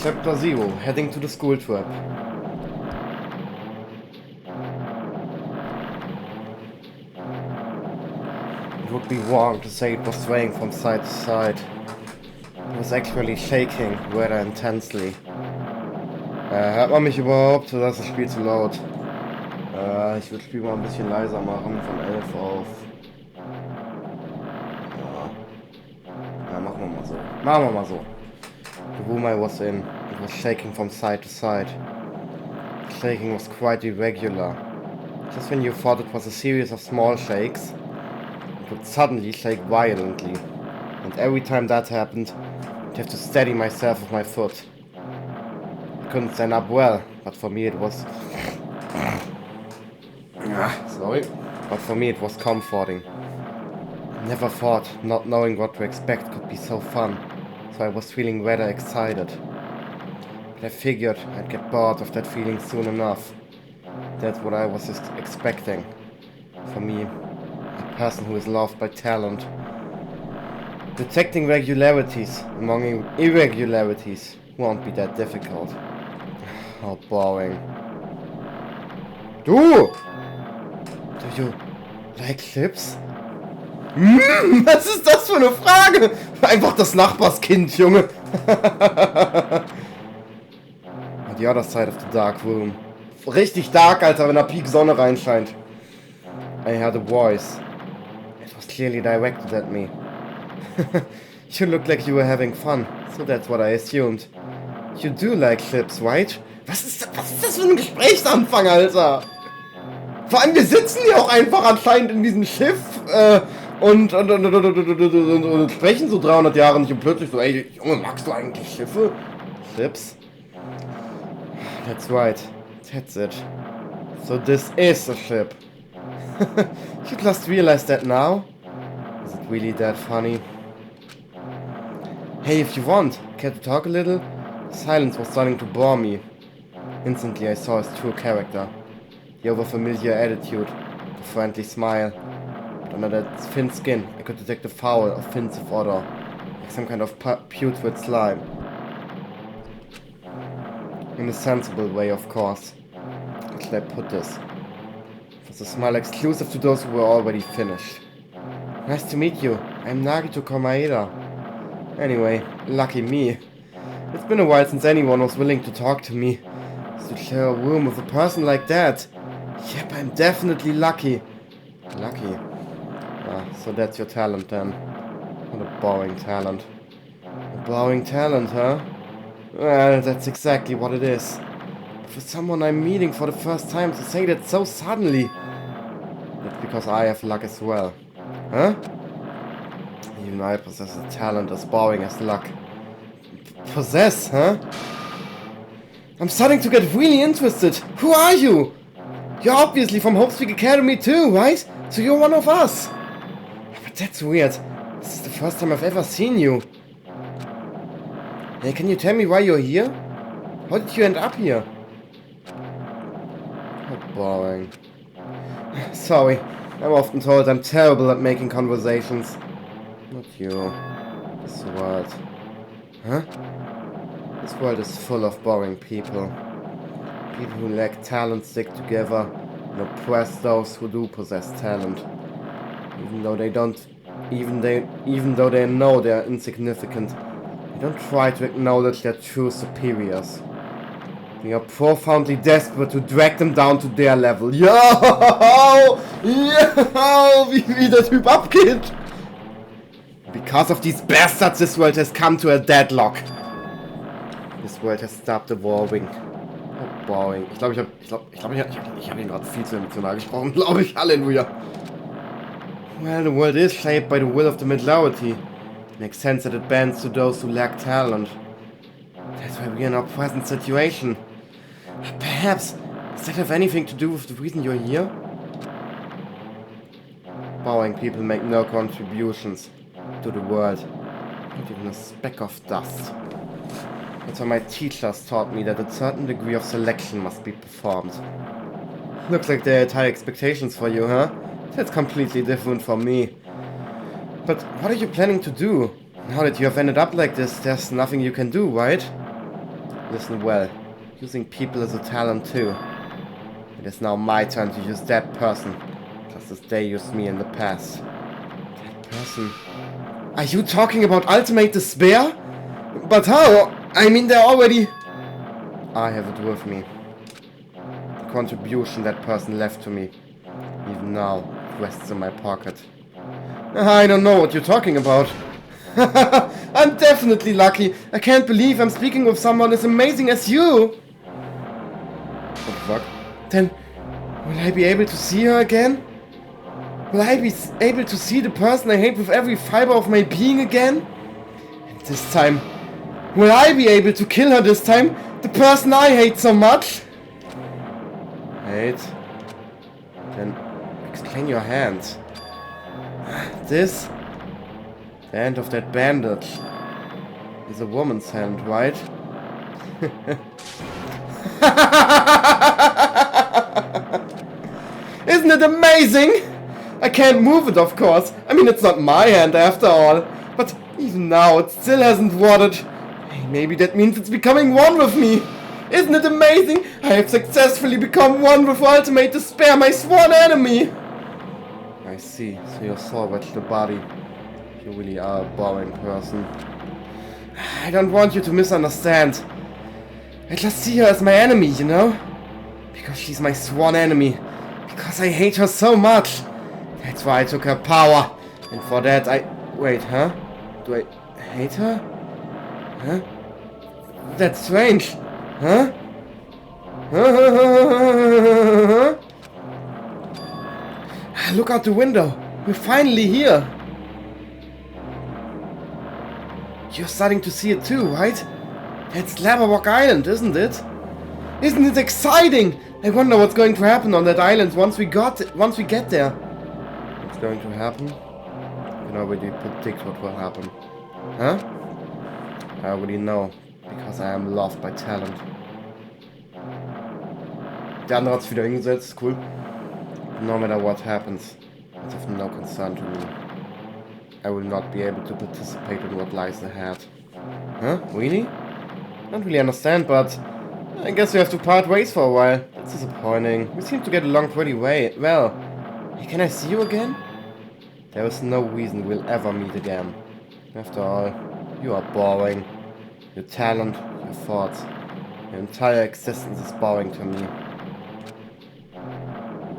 Chapter 0, heading to the school trip. It would be wrong to say it was swaying from side to side. It was actually shaking, rather intensely. Hört man mich überhaupt? Oder ist das Spiel zu laut? Ich würde das Spiel mal ein bisschen leiser machen, von 11 auf... Ja, machen wir mal so. Machen wir mal so. The room I was in, it was shaking from side to side. The shaking was quite irregular. Just when you thought it was a series of small shakes, it would suddenly shake violently. And every time that happened, I'd have to steady myself with my foot. I couldn't stand up well, but for me it was... Sorry. But for me it was comforting. I never thought not knowing what to expect could be so fun, so I was feeling rather excited. But I figured I'd get bored of that feeling soon enough. That's what I was expecting. For me, a person who is loved by talent. Detecting regularities among irregularities won't be that difficult. How boring. Du! Do you like clips? Was ist das für eine Frage? Einfach das Nachbarskind, Junge. On the other side of the dark room. Richtig dark, Alter, wenn da Peak Sonne reinscheint. I heard a voice. It was clearly directed at me. You looked like you were having fun, so that's what I assumed. You do like clips, right? Was ist das für ein Gesprächsanfang, Alter? Vor allem, wir sitzen ja auch einfach anscheinend in diesem Schiff und sprechen so 300 Jahre nicht und plötzlich so, ey, Junge, magst du eigentlich Schiffe? Clips? That's right. That's it. So this is a ship. You just realized that now? Is it really that funny? Hey, if you want, care to talk a little? Silence was starting to bore me. Instantly I saw his true character. The over-familiar attitude, the friendly smile. But under that thin skin, I could detect a foul, offensive odor, like some kind of putrid slime. In a sensible way, of course. How should I put this? It was a smile exclusive to those who were already finished. Nice to meet you. I'm Nagito Komaeda. Anyway, lucky me. It's been a while since anyone was willing to talk to me. To share a room with a person like that. Yep, I'm definitely lucky. Lucky? Ah, so that's your talent then. What a boring talent. A boring talent, huh? Well, that's exactly what it is. For someone I'm meeting for the first time to say that so suddenly. That's because I have luck as well. Huh? Even I possess a talent as boring as luck. Possess, huh? I'm starting to get really interested. Who are you? You're obviously from Hope's Peak Academy too, right? So you're one of us. But that's weird. This is the first time I've ever seen you. Hey, can you tell me why you're here? How did you end up here? How boring. Sorry, I'm often told I'm terrible at making conversations. Not you. This world. Huh? This world is full of boring people. People who lack talent stick together and oppress those who do possess talent. Even though they know they are insignificant, they don't try to acknowledge their true superiors. They are profoundly desperate to drag them down to their level. Yo! Yo! Wie der Typ abgeht! Because of these bastards, this world has come to a deadlock. This world has stopped evolving. Oh, boring. Ich glaube, ich hab ihn gerade viel zu emotional gesprochen, glaube ich. Halleluja. Well, the world is shaped by the will of the majority. It makes sense that it bends to those who lack talent. That's why we're in our present situation. Perhaps, does that have anything to do with the reason you're here? Boring people make no contributions to the world. Not even a speck of dust. That's why my teachers taught me that a certain degree of selection must be performed. Looks like they had high expectations for you, huh? That's completely different from me. But what are you planning to do? Now that you have ended up like this, there's nothing you can do, right? Listen well. Using people is a talent too. It is now my turn to use that person, just as they used me in the past. That person? Are you talking about ultimate despair? But how? I mean, they're already... I have it with me. The contribution that person left to me. Even now, it rests in my pocket. I don't know what you're talking about. I'm definitely lucky. I can't believe I'm speaking with someone as amazing as you. What the fuck? Then, will I be able to see her again? Will I be able to see the person I hate with every fiber of my being again? And this time, will I be able to kill her this time? The person I hate so much? Hate? Then explain your hands. This? The hand of that bandage is a woman's hand, right? Isn't it amazing? I can't move it, of course. I mean, it's not my hand after all. But even now, it still hasn't watered. Hey, maybe that means it's becoming one with me. Isn't it amazing? I have successfully become one with ultimate despair, my sworn enemy. I see. So you salvaged the body. You really are a boring person. I don't want you to misunderstand. I just see her as my enemy, you know? Because she's my sworn enemy. Because I hate her so much. That's why I took her power. And for that I... Wait, huh? Do I hate her? Huh? That's strange. Huh? Look out the window. We're finally here. You're starting to see it too, right? That's Jaberwock Island, isn't it? Isn't it exciting? I wonder what's going to happen on that island once we get there. What's going to happen? You can already predict what will happen. Huh? I already know. Because I am loved by talent. Der andere hat sich wieder hingesetzt, cool. No matter what happens, it's of no concern to me. I will not be able to participate in what lies ahead. Huh? Really? Don't really understand, but I guess we have to part ways for a while. That's disappointing. We seem to get along pretty well. Hey, can I see you again? There is no reason we'll ever meet again. After all, you are boring. Your talent, your thoughts, your entire existence is boring to me.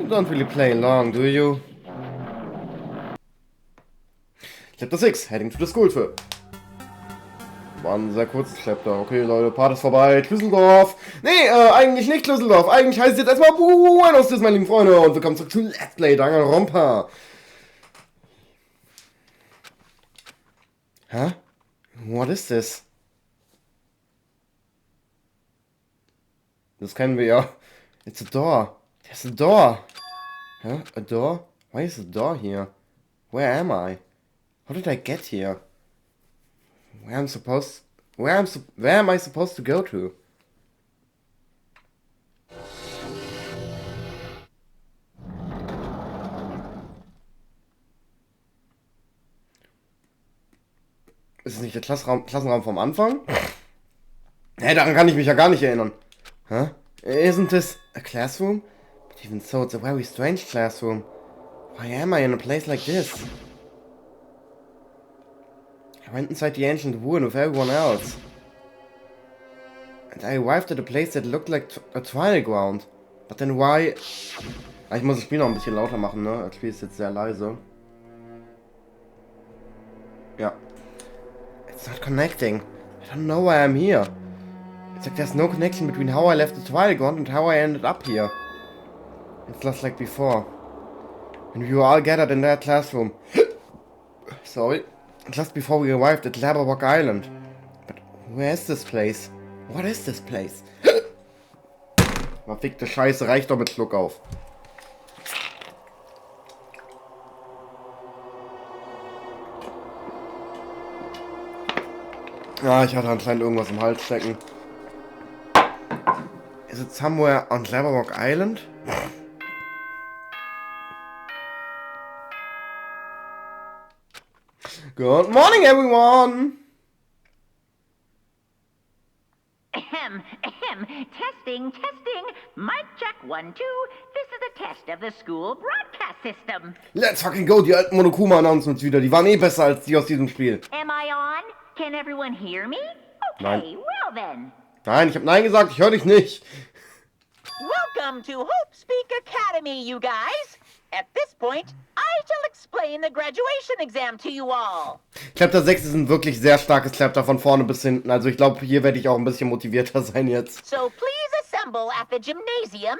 You don't really play along, do you? Chapter 6, Heading to the School Trip. War ein sehr kurzes Chapter. Okay, Leute, Part ist vorbei. Düsseldorf. Nee, eigentlich nicht Düsseldorf. Eigentlich heißt es jetzt erstmal Buenos, días, meine lieben Freunde. Und willkommen zurück zu Let's Play Danganronpa. Huh? What is this? Das kennen wir ja. It's a door. There's a door. Huh? A door? Why is a door here? Where am I? How did I get here? Where am I supposed to go to? Ist es nicht der Klassenraum vom Anfang? Hey, daran kann ich mich ja gar nicht erinnern. Huh? Isn't this a classroom? But even so, it's a very strange classroom. Why am I in a place like this? I went inside the ancient ruin with everyone else. And I arrived at a place that looked like a trial ground. But then why... Ich muss das Spiel noch ein bisschen lauter machen, ne? Das Spiel ist jetzt sehr leise. Ja. It's not connecting. I don't know why I'm here. It's like there's no connection between how I left the trial ground and how I ended up here. It's just like before. When we were all gathered in that classroom. Sorry. Just before we arrived at Jaberwock Island. But where is this place? What is this place? Verfickte Scheiße, reicht doch mit Schluck auf. Ja, ich hatte anscheinend irgendwas im Hals stecken. Is it somewhere on Jaberwock Island? Good morning, everyone! testing. Mic check 1, 2. This is a test of the school broadcast system. Let's fucking go, die alten Monokuma-Announcements wieder. Die waren eh besser als die aus diesem Spiel. Am I on? Can everyone hear me? Okay, Nein. well then. Nein, ich hab Nein gesagt, ich höre dich nicht. Welcome to Hope Speak Academy, you guys. At this point, I shall explain the graduation exam to you all. Chapter 6 ist ein wirklich sehr starkes Chapter von vorne bis hinten. Also ich glaube, hier werde ich auch ein bisschen motivierter sein jetzt. So please assemble at the gymnasium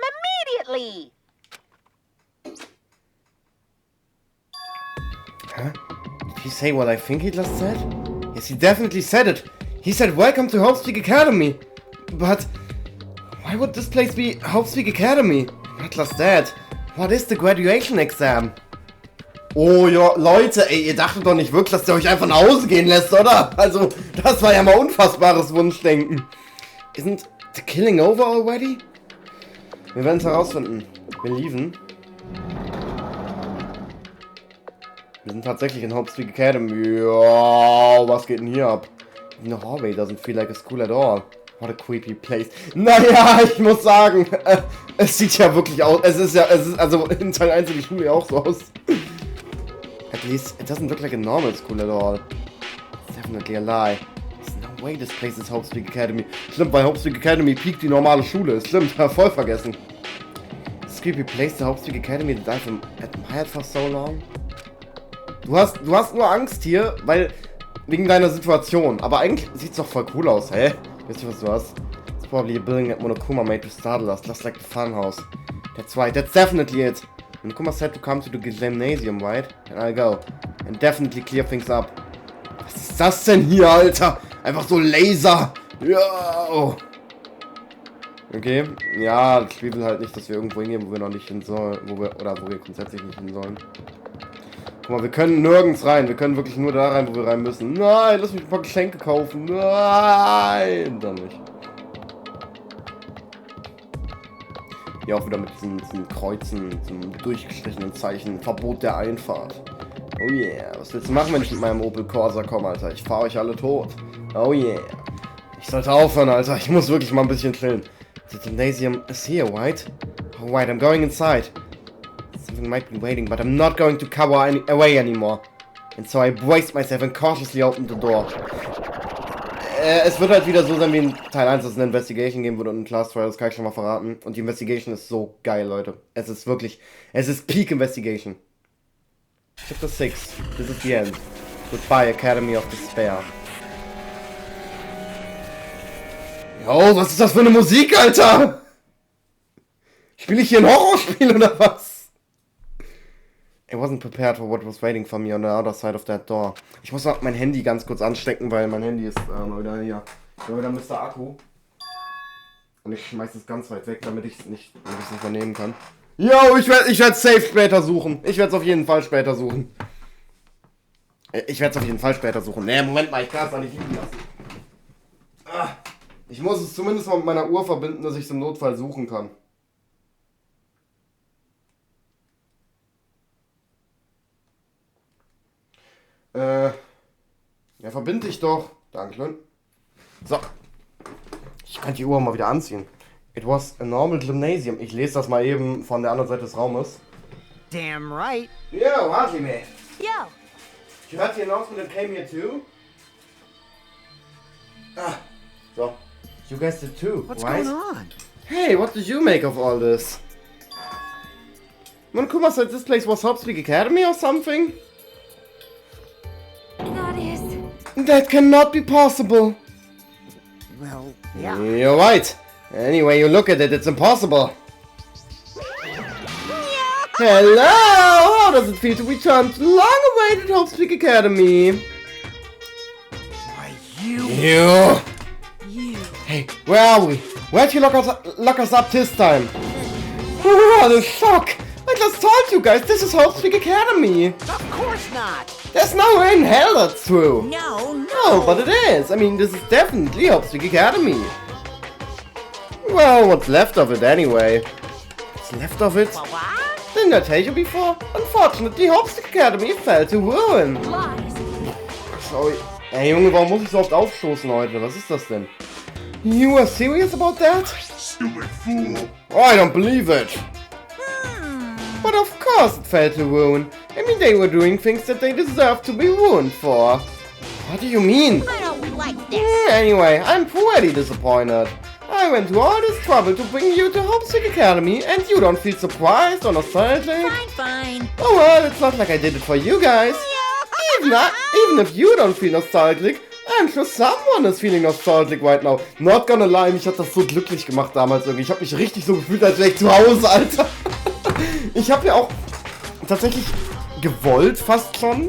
immediately. Huh? Did he say what I think he just said? Yes, he definitely said it. He said, welcome to Hope Speak Academy. But why would this place be Hope Speak Academy? Not just that. What is the graduation exam? Oh ja, Leute, ey, ihr dachtet doch nicht wirklich, dass der euch einfach nach Hause gehen lässt, oder? Also, das war ja mal unfassbares Wunschdenken. Isn't the killing over already? Wir werden es herausfinden. Wir lieben. Wir sind tatsächlich in Hope Speak Academy. Ja, was geht denn hier ab? The hallway doesn't feel like a school at all. What a creepy place. Naja, ich muss sagen, es sieht ja wirklich aus. Es ist also in Teil 1 sieht die Schule ja auch so aus. At least it doesn't look like a normal school at all. It's definitely a lie. There's no way this place is Hope Speak Academy. Stimmt, bei Hope Speak Academy piekt die normale Schule. Stimmt, voll vergessen. This creepy place, the Hope Speak Academy that I've admired for so long. Du hast nur Angst hier, weil wegen deiner Situation. Aber eigentlich sieht's doch voll cool aus, hä? Wisst ihr, was du hast? It's probably a building that Monokuma made to startle us, just like the funhouse. That's right, that's definitely it. Monokuma said to come to the gymnasium, right? And I'll go. And definitely clear things up. Was ist das denn hier, Alter? Einfach so Laser. Ja. Okay, ja, das Spiel will halt nicht, dass wir irgendwo hingehen, wo wir noch nicht hin sollen. Wo wir grundsätzlich nicht hin sollen. Guck mal, wir können nirgends rein. Wir können wirklich nur da rein, wo wir rein müssen. Nein, lass mich ein paar Geschenke kaufen. Nein, dann nicht. Hier auch wieder mit diesen Kreuzen, diesem durchgestrichenen Zeichen. Verbot der Einfahrt. Oh yeah. Was willst du machen, wenn ich mit meinem Opel Corsa komme, Alter? Ich fahre euch alle tot. Oh yeah. Ich sollte aufhören, Alter. Ich muss wirklich mal ein bisschen chillen. The gymnasium is here, right? Oh, right, I'm going inside. Something might be waiting, but I'm not going to cower away anymore. And so I braced myself and cautiously opened the door. Es wird halt wieder so sein wie in Teil 1, dass es eine Investigation geben würde und ein Class Trial, das kann ich schon mal verraten. Und die Investigation ist so geil, Leute. Es ist wirklich, es ist Peak Investigation. Chapter 6, this is the end. Goodbye, Academy of Despair. Jo, was ist das für eine Musik, Alter? Spiele ich hier ein Horrorspiel oder was? I wasn't prepared for what was waiting for me on the other side of that door. Ich muss mal mein Handy ganz kurz anstecken, weil mein Handy ist mal wieder hier. Wieder Mr. Akku. Und ich schmeiß es ganz weit weg, damit ich es nicht vernehmen kann. Yo, ich werde safe später suchen. Ich werde es auf jeden Fall später suchen. Nee, Moment mal, ich kann es da nicht liegen lassen. Ich muss es zumindest mal mit meiner Uhr verbinden, dass ich es im Notfall suchen kann. Ja, verbind dich doch. Dankeschön. So. Ich kann die Uhr mal wieder anziehen. It was a normal gymnasium. Ich lese das mal eben von der anderen Seite des Raumes. Damn right. Yo, hardly man. Yo. You heard the announcement that came here too? So. You guys did too, What's right? going on? Hey, what did you make of all this? Monokuma said this place was Hope Speak Academy or something? That cannot be possible. Well, yeah. You're right. Anyway you look at it, it's impossible. Hello! How does it feel to return to the long-awaited Hope Speak Academy? Why, you. Hey, where are we? Where'd you lock us up this time? What a shock! I just told you guys, this is Hope Speak Academy. Of course not. There's no way in hell that's true. No. No, but it is. I mean, this is definitely Hope Speak Academy. Well, what's left of it anyway? What's left of it? What? Didn't I tell you before? Unfortunately, Hope Speak Academy fell to ruin. Lies. Sorry. Ey Junge, warum muss ich so oft aufstoßen heute? Was ist das denn? You are serious about that? Stupid fool! Oh, I don't believe it. But of course it fell to ruin. I mean, they were doing things that they deserve to be ruined for. What do you mean? I don't like this. Anyway, I'm pretty disappointed. I went to all this trouble to bring you to Hope's Academy, and you don't feel surprised or nostalgic? Fine. Oh well, it's not like I did it for you guys. Even if you don't feel nostalgic, I'm sure someone is feeling nostalgic right now. Not gonna lie, mich hat das so glücklich gemacht damals irgendwie. Ich habe mich richtig so gefühlt, als wäre ich zu Hause, Alter. Ich habe ja auch tatsächlich gewollt, fast schon,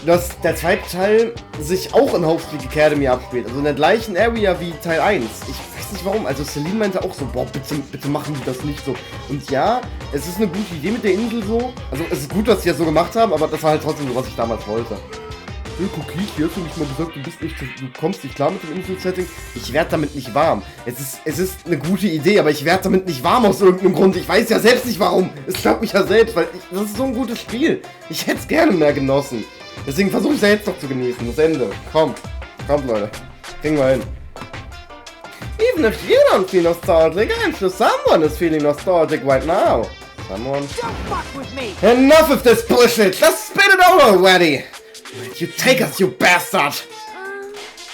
dass der zweite Teil sich auch in Hope's Academy abspielt. Also in der gleichen Area wie Teil 1. Ich weiß nicht warum. Also Celine meinte auch so, boah, bitte machen die das nicht so. Und ja, es ist eine gute Idee mit der Insel so. Also es ist gut, dass sie das so gemacht haben, aber das war halt trotzdem so, was ich damals wollte. Hey Kokichi, hast du nicht mal gesagt, du kommst nicht klar mit dem Insel-Setting? Ich werde damit nicht warm. Es ist eine gute Idee, aber ich werde damit nicht warm aus irgendeinem Grund. Ich weiß ja selbst nicht warum. Es stört mich ja selbst, weil das ist so ein gutes Spiel. Ich hätte es gerne mehr genossen. Deswegen versuche ich es ja jetzt noch zu genießen. Das Ende. Kommt, Leute. Kriegen wir hin. Even if you don't feel nostalgic, I'm sure someone is feeling nostalgic right now. Someone? Don't fuck with me! Enough of this bullshit! Let's spit it out already! You take us, you bastard!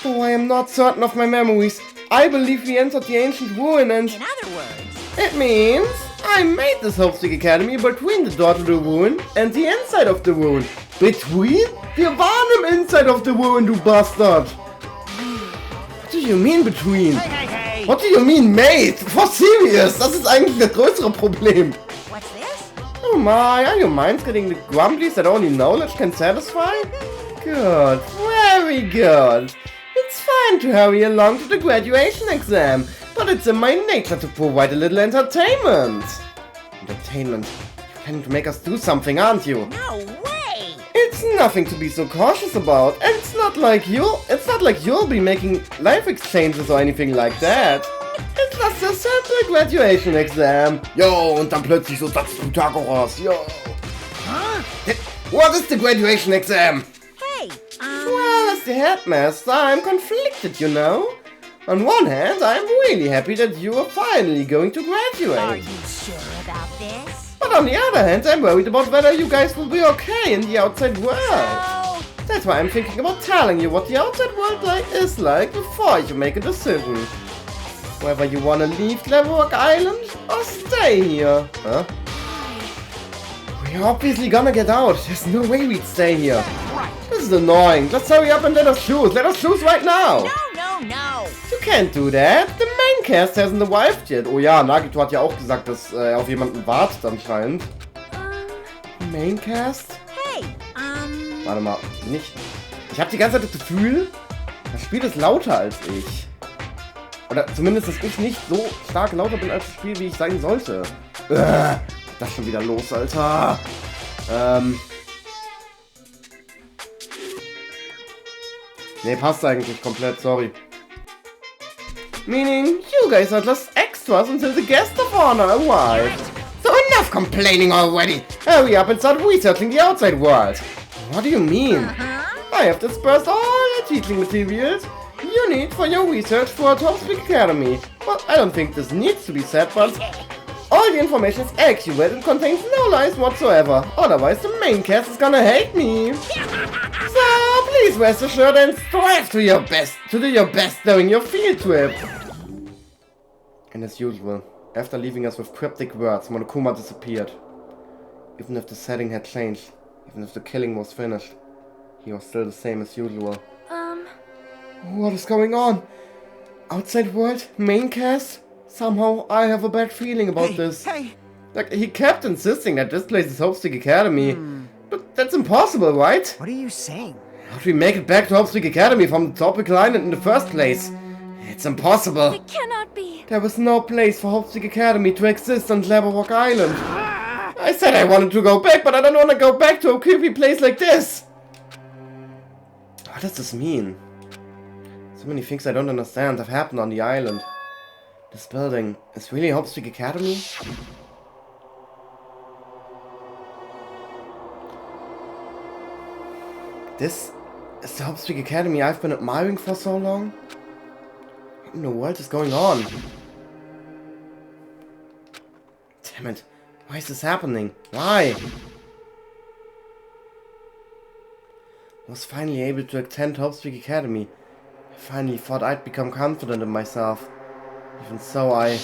Though I am not certain of my memories, I believe we entered the ancient ruin and... In other words, It means I made this Hofstig Academy between the door to the ruin and the inside of the ruin. Between? Wir waren im Inside of the ruin, du Bastard! What do you mean between? Hey! What do you mean made? For serious? Das ist eigentlich das größere Problem. what's this? Oh my, are your minds getting the grumblies that only knowledge can satisfy? Good, very good. It's fine to hurry along to the graduation exam, but it's in my nature to provide a little entertainment. Entertainment? You're planning to make us do something, aren't you? No way. It's nothing to be so cautious about, and it's not like you'll be making life exchanges or anything like that. It's just a simple graduation exam. Yo, und dann plötzlich so, das ist Pythagoras, yo. Huh? What is the graduation exam? Hey, Well, as the headmaster, I'm conflicted, you know. On one hand, I'm really happy that you are finally going to are graduate. you sure about this? But on the other hand, I'm worried about whether you guys will be okay in the outside world. Oh, That's why I'm thinking about telling you what the outside world is like before you make a decision. Whether you wanna leave Jaberwock Island or stay here. Huh? We're obviously gonna get out. There's no way we'd stay here. This is annoying. Let's hurry up and let us choose. Let us choose right now. no. You can't do that. The main cast hasn't arrived yet. Oh ja, Nagito hat ja auch gesagt, dass er auf jemanden wartet anscheinend. Main cast? Hey, Warte mal, nicht. Ich habe die ganze Zeit das Gefühl, das Spiel ist lauter als ich. Oder zumindest, dass ich nicht so stark lauter bin als das Spiel, wie ich sein sollte. Das ist schon wieder los, Alter. Nee, passt eigentlich komplett, sorry. Meaning, you guys are just extras until the guest of honor arrives. So enough complaining already! Hurry up and start researching the outside world. What do you mean? I have dispersed all the teaching materials you need for your research for Hope's Academy. Well, I don't think this needs to be said, but all the information is accurate and contains no lies whatsoever. Otherwise, the main cast is gonna hate me. So, please rest assured and strive to do your best during your field trip. And as usual, after leaving us with cryptic words, Monokuma disappeared. Even if the setting had changed, even if the killing was finished, he was still the same as usual. What is going on? Outside world? Main cast? Somehow I have a bad feeling about this. Hey! Like, he kept insisting that this place is Hofstig Academy. But that's impossible, right? What are you saying? How do we make it back to Hofstig Academy from the tropical island in the first place? It's impossible. It cannot be. There was no place for Hofstig Academy to exist on Jaberwock Island. I said I wanted to go back, but I don't want to go back to a creepy place like this. What does this mean? So many things I don't understand have happened on the island. This building is really Hofstig Academy? This is the Hofstig Academy I've been admiring for so long? What in the world is going on? Damn it. Why is this happening? Why? I was finally able to attend Hope's Peak Academy. I finally thought I'd become confident in myself. Even so, I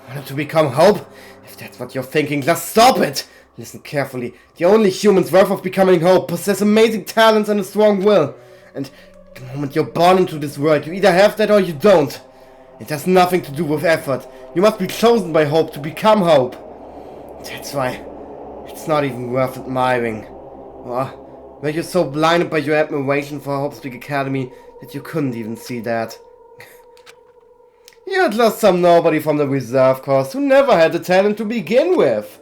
wanted to become Hope? If that's what you're thinking, just stop it! Listen carefully. The only humans worth of becoming Hope possess amazing talents and a strong will. And the moment you're born into this world, you either have that or you don't. It has nothing to do with effort. You must be chosen by Hope to become Hope. That's why it's not even worth admiring. Or were you so blinded by your admiration for Hope's Peak Academy that you couldn't even see that? You had lost some nobody from the reserve course who never had the talent to begin with.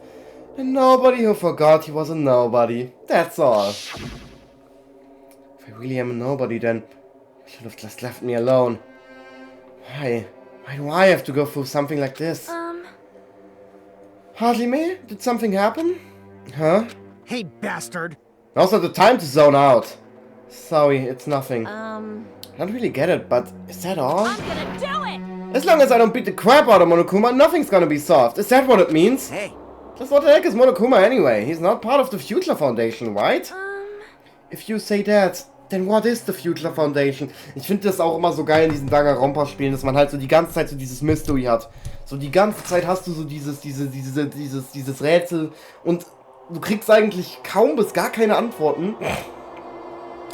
A nobody who forgot he was a nobody. That's all. If I really am a nobody, then you should have just left me alone. Why? Why do I have to go through something like this? Hardly me? Did something happen? Huh? Hey, bastard. Now's not the time to zone out. Sorry, it's nothing. I don't really get it, but is that all? I'm gonna do it! As long as I don't beat the crap out of Monokuma, nothing's gonna be solved. Is that what it means? Hey. Just what the heck is Monokuma anyway? He's not part of the Future Foundation, right? If you say that, then what is the Future Foundation? Ich finde das auch immer so geil in diesen Danganronpa-Spielen, dass man halt so die ganze Zeit so dieses Mystery hat. So die ganze Zeit hast du so dieses Rätsel und du kriegst eigentlich kaum bis gar keine Antworten.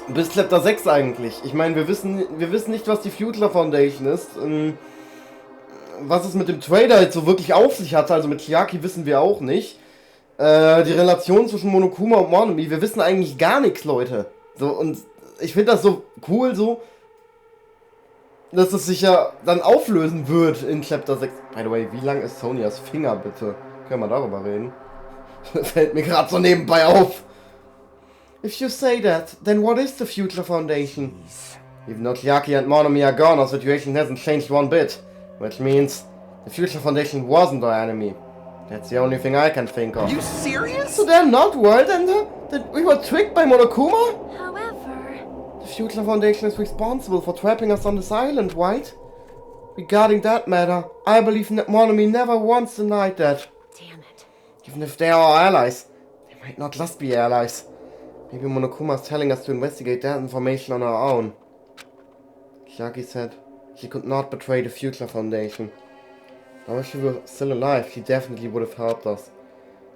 Bis Chapter 6 eigentlich. Ich meine, wir wissen nicht, was die Future Foundation ist. Was es mit dem Trader jetzt so wirklich auf sich hatte, also mit Chiaki wissen wir auch nicht. Die Relation zwischen Monokuma und Monomi, wir wissen eigentlich gar nichts, Leute. So, und ich finde das so cool, so, dass es sich ja dann auflösen wird in Chapter 6. By the way, wie lang ist Sonias Finger, bitte? Können wir darüber reden? Fällt mir gerade so nebenbei auf. If you say that, then what is the Future Foundation? Even though Chiaki and Monomi are gone, our situation hasn't changed one bit. Which means, the Future Foundation wasn't our enemy. That's the only thing I can think of. Are you serious? So they're not World Ender? That we were tricked by Monokuma? However... The Future Foundation is responsible for trapping us on this island, right? Regarding that matter, I believe that Monomi never once denied that. Damn it. Even if they are our allies, they might not just be allies. Maybe Monokuma is telling us to investigate that information on our own. Chiaki said she could not betray the Future Foundation. Now if she were still alive, she definitely would have helped us.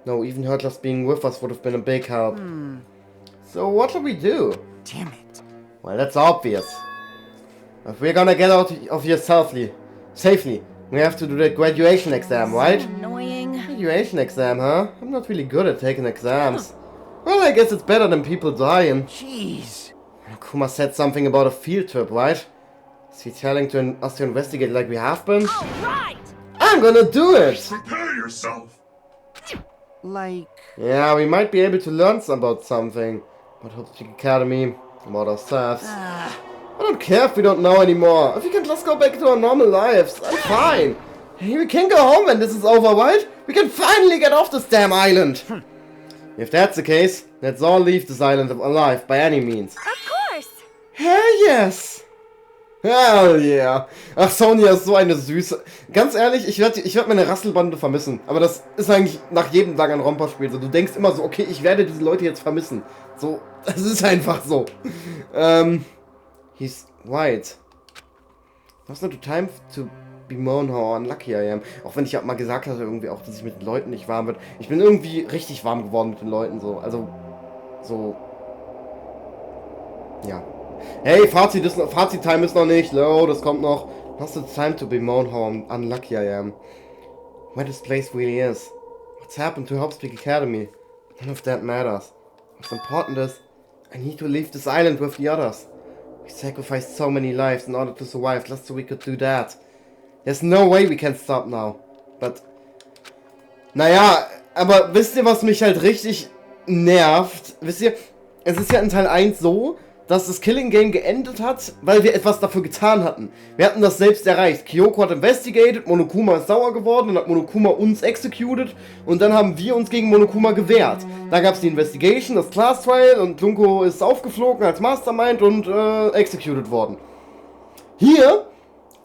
No, even her just being with us would have been a big help. So what should we do? Damn it. Well, that's obvious. If we're gonna get out of here safely, we have to do the graduation exam, right? Annoying. Graduation exam, huh? I'm not really good at taking exams. Well, I guess it's better than people dying. Jeez. Kuma said something about a field trip, right? Is he telling us to investigate like we have been? All right! I'm gonna do it! Prepare yourself. Like... Yeah, we might be able to learn about something. About Hope's Peak Academy, about ourselves. I don't care if we don't know anymore. If we can just go back to our normal lives, I'm fine. Hey, we can go home when this is over, right? We can finally get off this damn island. If that's the case, let's all leave this island alive by any means. Of course. Hell yes! Hell yeah! Ach, Sonia ist so eine Süße. Ganz ehrlich, ich werd meine Rasselbande vermissen. Aber das ist eigentlich nach jedem Danganronpa-Spiel so. Du denkst immer so, okay, ich werde diese Leute jetzt vermissen. So, das ist einfach so. He's right. Now's not the time to bemoan how unlucky I am. Auch wenn ich ja mal gesagt hatte, irgendwie auch, dass ich mit den Leuten nicht warm wird. Ich bin irgendwie richtig warm geworden mit den Leuten, so. Also, so. Ja. Hey, Fazit-Time ist noch nicht. No, das kommt noch. Now's the time to bemoan how unlucky I am. Where this place really is. What's happened to Hope's Peak Academy? None of that matters. What's important is, I need to leave this island with the others. We sacrificed so many lives in order to survive, just so we could do that. There's no way we can stop now. But... Naja, aber wisst ihr, was mich halt richtig nervt? Wisst ihr, es ist ja in Teil 1 so, dass das Killing Game geendet hat, weil wir etwas dafür getan hatten. Wir hatten das selbst erreicht. Kyoko hat investigated, Monokuma ist sauer geworden und hat Monokuma uns executed und dann haben wir uns gegen Monokuma gewehrt. Dann gab es die Investigation, das Class Trial und Junko ist aufgeflogen als Mastermind und executed worden. Hier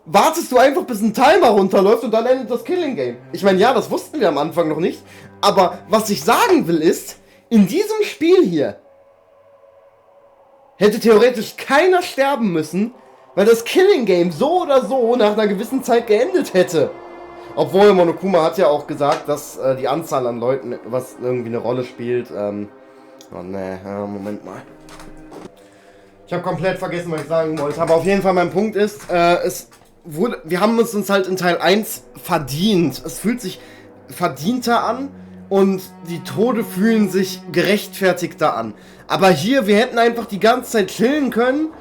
wartest du einfach, bis ein Timer runterläuft und dann endet das Killing Game. Ich meine, ja, das wussten wir am Anfang noch nicht. Aber was ich sagen will ist, in diesem Spiel hier hätte theoretisch keiner sterben müssen, weil das Killing Game so oder so nach einer gewissen Zeit geendet hätte. Obwohl Monokuma hat ja auch gesagt, dass die Anzahl an Leuten was irgendwie eine Rolle spielt. Oh ne, Moment mal. Ich habe komplett vergessen, was ich sagen wollte. Aber auf jeden Fall mein Punkt ist, wir haben uns halt in Teil 1 verdient. Es fühlt sich verdienter an und die Tode fühlen sich gerechtfertigter an. Aber hier, wir hätten einfach die ganze Zeit chillen können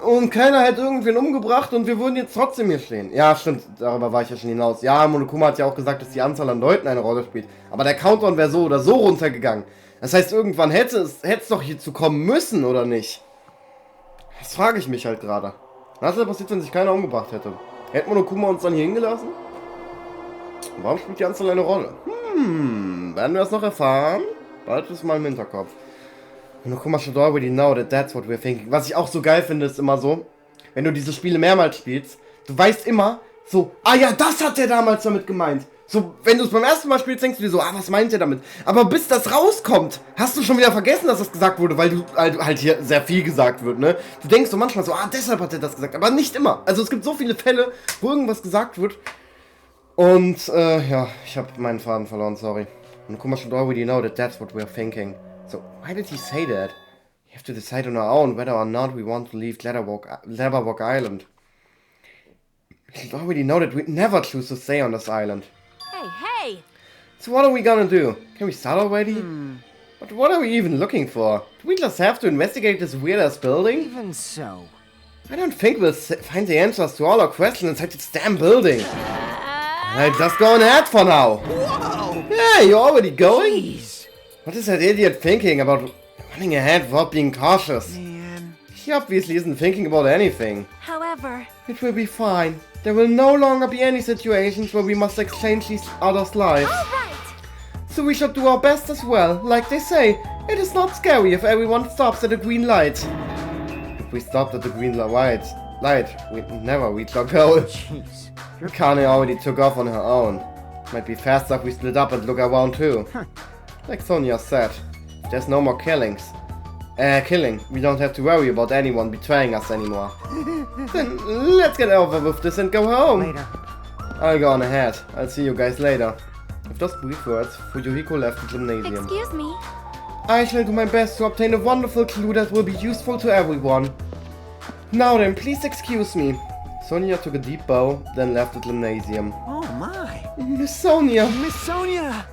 und keiner hätte irgendwen umgebracht und wir würden jetzt trotzdem hier stehen. Ja, stimmt, darüber war ich ja schon hinaus. Ja, Monokuma hat ja auch gesagt, dass die Anzahl an Leuten eine Rolle spielt. Aber der Countdown wäre so oder so runtergegangen. Das heißt, irgendwann hätte es doch hierzu kommen müssen, oder nicht? Das frage ich mich halt gerade. Was hätte passiert, wenn sich keiner umgebracht hätte? Hätte Monokuma uns dann hier hingelassen? Warum spielt die Anzahl eine Rolle? Werden wir das noch erfahren? Bald ist mal im Hinterkopf. Monokuma should already know that that's what we're thinking. Was ich auch so geil finde, ist immer so, wenn du diese Spiele mehrmals spielst, du weißt immer so, ah ja, das hat der damals damit gemeint. So, wenn du es beim ersten Mal spielst, denkst du dir so, ah, was meint der damit? Aber bis das rauskommt, hast du schon wieder vergessen, dass das gesagt wurde, weil du halt hier sehr viel gesagt wird, ne? Du denkst so manchmal so, ah, deshalb hat er das gesagt, aber nicht immer. Also es gibt so viele Fälle, wo irgendwas gesagt wird. Und, ja, ich habe meinen Faden verloren, sorry. Monokuma should already know that that's what we're thinking. So, why did he say that? We have to decide on our own whether or not we want to leave Jaberwock Island. We should already know that we'd never choose to stay on this island. Hey, hey! So what are we gonna do? Can we start already? But what are we even looking for? Do we just have to investigate this weird-ass building? Even so. I don't think we'll find the answers to all our questions inside this damn building. I'll just go on ahead for now. Whoa! Yeah, you're already going? Jeez. What is that idiot thinking about running ahead without being cautious? Man. He obviously isn't thinking about anything. However, It will be fine. There will no longer be any situations where we must exchange each other's lives. alright! So we should do our best as well. Like they say, it is not scary if everyone stops at a green light. If we stopped at the green light, we'd never reach our goal. Jeez. Kane already took off on her own. Might be faster if we split up and look around too. Like Sonia said, if there's no more killing, we don't have to worry about anyone betraying us anymore. Then let's get over with this and go home. Later. I'll go on ahead. I'll see you guys later. With those brief words, Fuyuhiko left the gymnasium. Excuse me. I shall do my best to obtain a wonderful clue that will be useful to everyone. Now then, please excuse me. Sonia took a deep bow, then left the gymnasium. Oh my. Miss Sonia, Miss Sonia!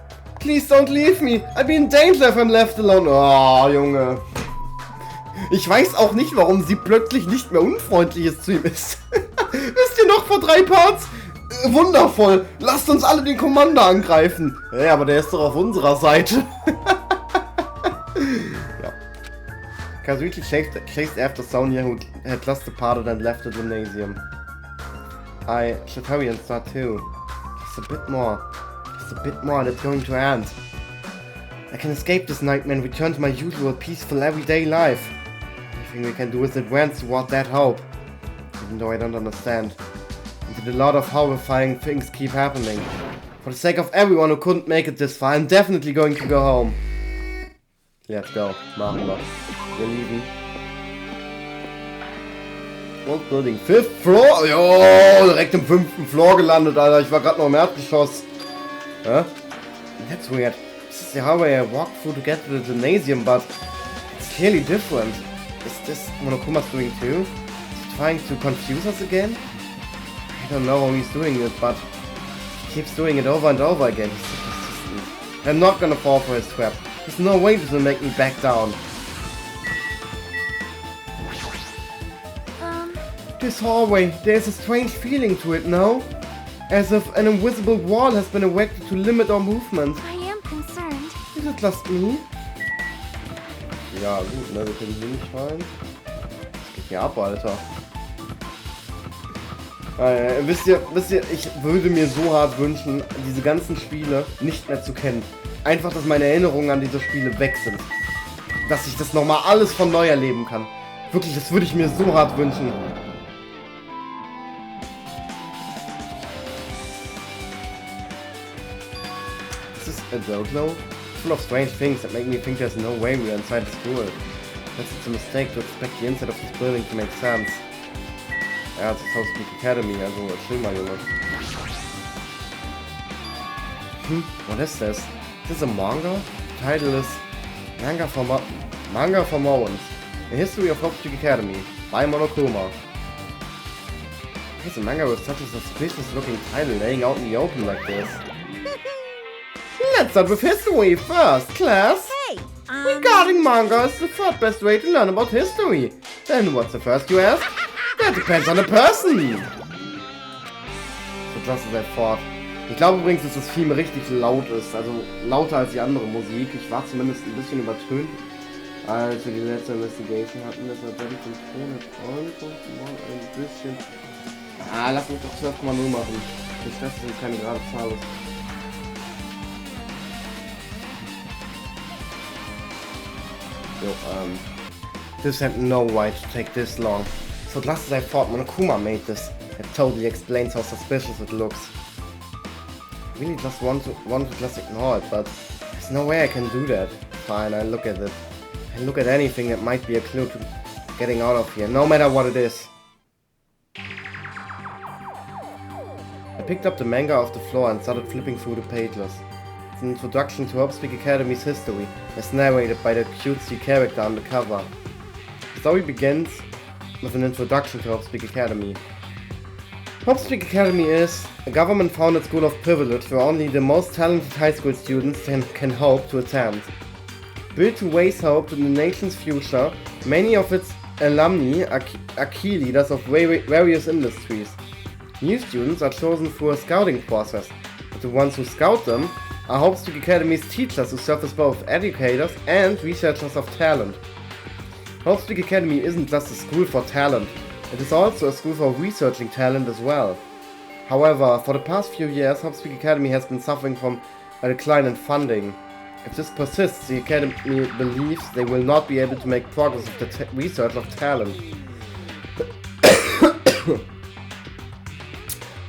please don't leave me. I'll be in danger if I'm left alone. Oh, Junge. Ich weiß auch nicht, warum sie plötzlich nicht mehr unfreundlich zu ihm ist. Wisst ihr noch vor 3 Parts? Wundervoll. Lasst uns alle den Commander angreifen. Hey, aber der ist doch auf unserer Seite. Ja. Kazuichi chased after Sonia, who had just departed and left the gymnasium. I should hurry and start too. Just a bit more. Just a bit more and it's going to end. I can escape this nightmare and return to my usual peaceful everyday life. Everything we can do is advance toward that hope. Even though I don't understand. And a lot of horrifying things keep happening. For the sake of everyone who couldn't make it this far, I'm definitely going to go home. Let's go. Machen wir. Wir lieben. Und Building. 5th Floor. Jo, direkt im 5. Floor gelandet, Alter. Ich war gerade noch im Erdgeschoss. Huh? That's weird. This is the highway I walked through to get to the gymnasium, but it's clearly different. Is this Monokuma's doing too? Is he trying to confuse us again? I don't know how he's doing it, but he keeps doing it over and over again. He's so persistent. I'm not gonna fall for his trap. There's no way this will make me back down. This hallway, there's a strange feeling to it, no? As if an invisible wall has been erected to limit our movement. I am concerned. Is it just me? Ja, gut, ne, wir können hier nicht rein. Was geht hier ab, Alter? Wisst ihr, ich würde mir so hart wünschen, diese ganzen Spiele nicht mehr zu kennen. Einfach, dass meine Erinnerungen an diese Spiele weg sind. Dass ich das nochmal alles von neu erleben kann. Wirklich, das würde ich mir so hart wünschen. adult though? Full of strange things that make me think there's no way we are inside the school. That's it's a mistake to expect the inside of this building to make sense. Ja, das ist House Peak Academy, also chill mal, Junge. What is this? Is this a manga? The title is Manga for Morons. The History of Hope Peak Academy by Monokuma. It's a manga with such a suspicious looking title laying out in the open like this. Let's start with history first, class! Hey, Regarding manga is the third best way to learn about history. Then what's the first, you ask? That depends on the person! So das ist er fort. Ich glaube übrigens, dass das Theme richtig laut ist, also lauter als die andere Musik. Ich war zumindest ein bisschen übertönt, als wir die letzte Investigation hatten. Deshalb werde ich den Ton jetzt mal ein bisschen... Ah, lass mich doch 12,0 machen. Nicht, dass das keine gerade Zahl ist. So, this had no right to take this long. So just as I thought Monokuma made this, it totally explains how suspicious it looks. I really just want to just ignore it, but there's no way I can do that. Fine, I look at it. I look at anything that might be a clue to getting out of here, no matter what it is. I picked up the manga off the floor and started flipping through the pages. It's an introduction to Hope Peak Academy's history, as narrated by the cutesy character on the cover. The story begins with an introduction to Hope Peak Academy. Hope Peak Academy is a government-founded school of privilege where only the most talented high school students can hope to attend. Built to raise hope to the nation's future, many of its alumni are key leaders of various industries. New students are chosen through a scouting process, but the ones who scout them are Hope Peak Academy's teachers who serve as both educators and researchers of talent. Hope Peak Academy isn't just a school for talent, it is also a school for researching talent as well. However, for the past few years, Hope Peak Academy has been suffering from a decline in funding. If this persists, the Academy believes they will not be able to make progress with the research of talent.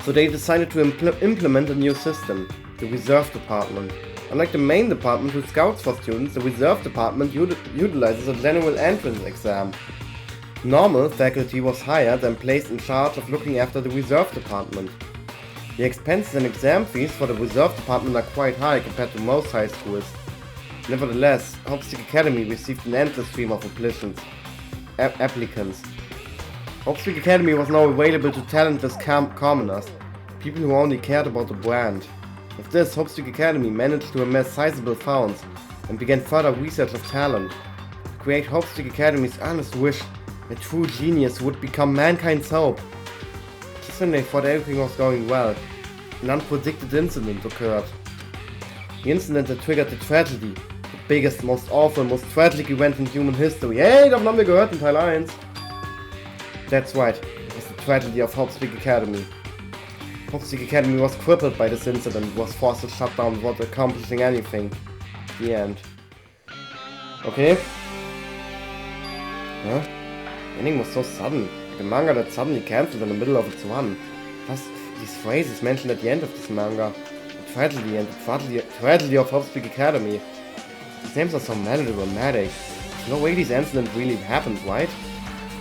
So they decided to implement a new system, the Reserve Department. Unlike the main department who scouts for students, the Reserve Department utilizes a general entrance exam. Normal faculty was hired and placed in charge of looking after the Reserve Department. The expenses and exam fees for the Reserve Department are quite high compared to most high schools. Nevertheless, Hope Peak Academy received an endless stream of applicants. Hope Peak Academy was now available to talentless commoners, people who only cared about the brand. With this, Hope Peak Academy managed to amass sizable funds and began further research of talent. To create Hope Peak Academy's earnest wish, a true genius would become mankind's hope. Just when they thought everything was going well, an unpredicted incident occurred. The incident that triggered the tragedy, the biggest, most awful, most tragic event in human history. Hey, davon haben wir gehört in Teil 1. That's right, it's the tragedy of Hope Peak Academy. Hope Peak Academy was crippled by this incident and was forced to shut down without accomplishing anything. The end. Okay. Huh? The ending was so sudden, like a manga that suddenly cancelled in the middle of its run. Plus, these phrases mentioned at the end of this manga. The tragedy and the tragedy of Hope Peak Academy. These names are so melodramatic. There's no way these incidents really happened, right?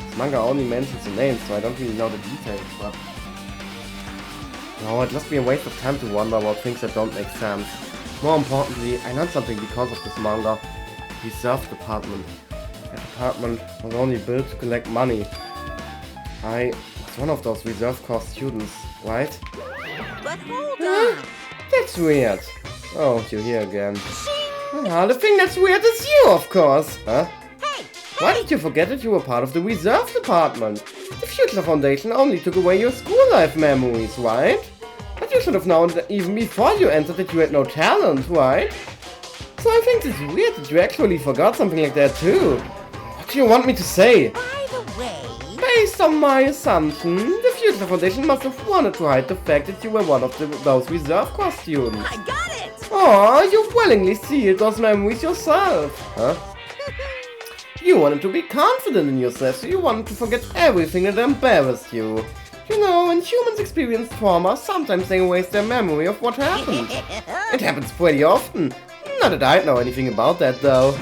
This manga only mentions the names, so I don't really know the details, but... No, it must be a waste of time to wonder about things that don't make sense. More importantly, I learned something because of this manga. The Reserve Department. That department was only built to collect money. I was one of those Reserve Corps students, right? But hold on. That's weird. Oh, you're here again. Ah, the thing that's weird is you, of course. Huh? Hey, Why did you forget that you were part of the Reserve Department? The Future Foundation only took away your school life memories, right? But you should have known that even before you entered that you had no talent, right? So I think it's weird that you actually forgot something like that too. What do you want me to say? by the way, Based on my assumption, the Future Foundation must have wanted to hide the fact that you were one of those Reserve Corps students. I got it. Oh, you willingly sealed those memories yourself. Huh? You wanted to be confident in yourself, so you wanted to forget everything that embarrassed you. You know, when humans experience trauma, sometimes they erase their memory of what happened. It happens pretty often. Not that I know anything about that, though.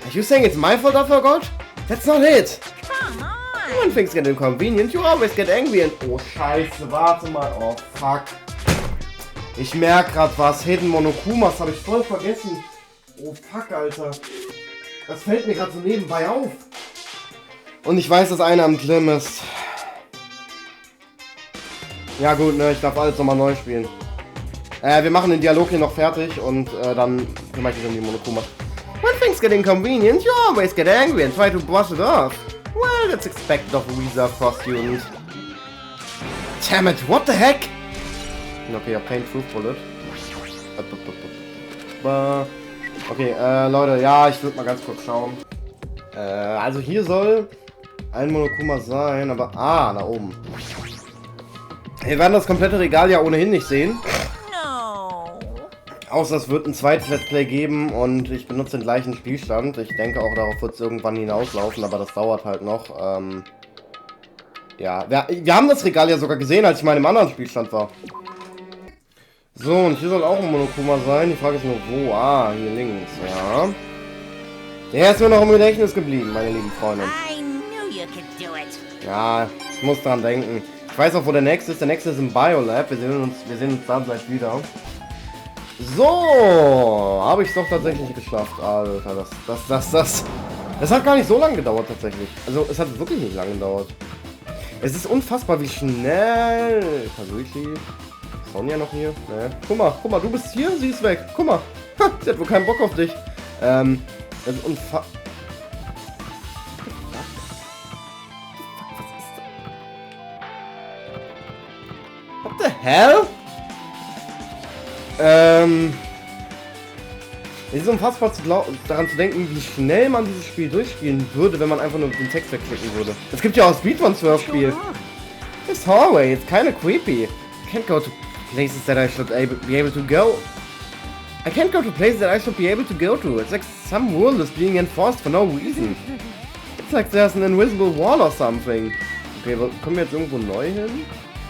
Are you saying it's my fault I forgot? That's not it. Come on. When things get inconvenient, you always get angry and... Oh, scheiße, warte mal. Oh, fuck. Ich merk grad was. Hidden Monokumas habe ich voll vergessen. Oh, fuck, Alter. Das fällt mir gerade so nebenbei auf. Und ich weiß, dass einer am Klim ist. Ja gut, ne, ich darf alles nochmal neu spielen. Wir machen den Dialog hier noch fertig und dann kümmere ich mich um die Monokuma. When things get inconvenient, you always get angry and try to brush it off. Well, that's expected of a reserve Frost student. Damn it, what the heck? Okay, Pain Truth Bullet. Okay, Leute, ja, ich würde mal ganz kurz schauen. Also hier soll ein Monokuma sein, aber... Ah, da oben. Wir werden das komplette Regal ja ohnehin nicht sehen. No. Außer es wird ein zweites Let's Play geben und ich benutze den gleichen Spielstand. Ich denke auch, darauf wird es irgendwann hinauslaufen, aber das dauert halt noch. Ja, wir haben das Regal ja sogar gesehen, als ich mal im anderen Spielstand war. So, und hier soll auch ein Monokuma sein. Die Frage ist nur, wo? Ah, hier links, ja. Der ist mir noch im Gedächtnis geblieben, meine lieben Freunde. I knew you could do it. Ja, ich muss dran denken. Ich weiß auch, wo der nächste ist. Der nächste ist im Biolab. Wir sehen uns dann gleich wieder. So, habe ich es doch tatsächlich geschafft. Alter, das hat gar nicht so lange gedauert tatsächlich. Also, es hat wirklich nicht lange gedauert. Es ist unfassbar, wie schnell... Kokichi. Sonja noch hier? Ne. Guck mal, du bist hier, sie ist weg. Guck mal. Ha, sie hat wohl keinen Bock auf dich. Das ist unfassbar. What the hell? Es ist unfassbar daran zu denken, wie schnell man dieses Spiel durchspielen würde, wenn man einfach nur den Text wegklicken würde. Es gibt ja auch Speedrun-Surf-Spiel. This hallway, it's kinda creepy. I can't go to places that I should be able to go. I can't go to places that I should be able to go to. It's like some rule is being enforced for no reason. It's like there's an invisible wall or something. Okay, kommen wir jetzt irgendwo neu hin?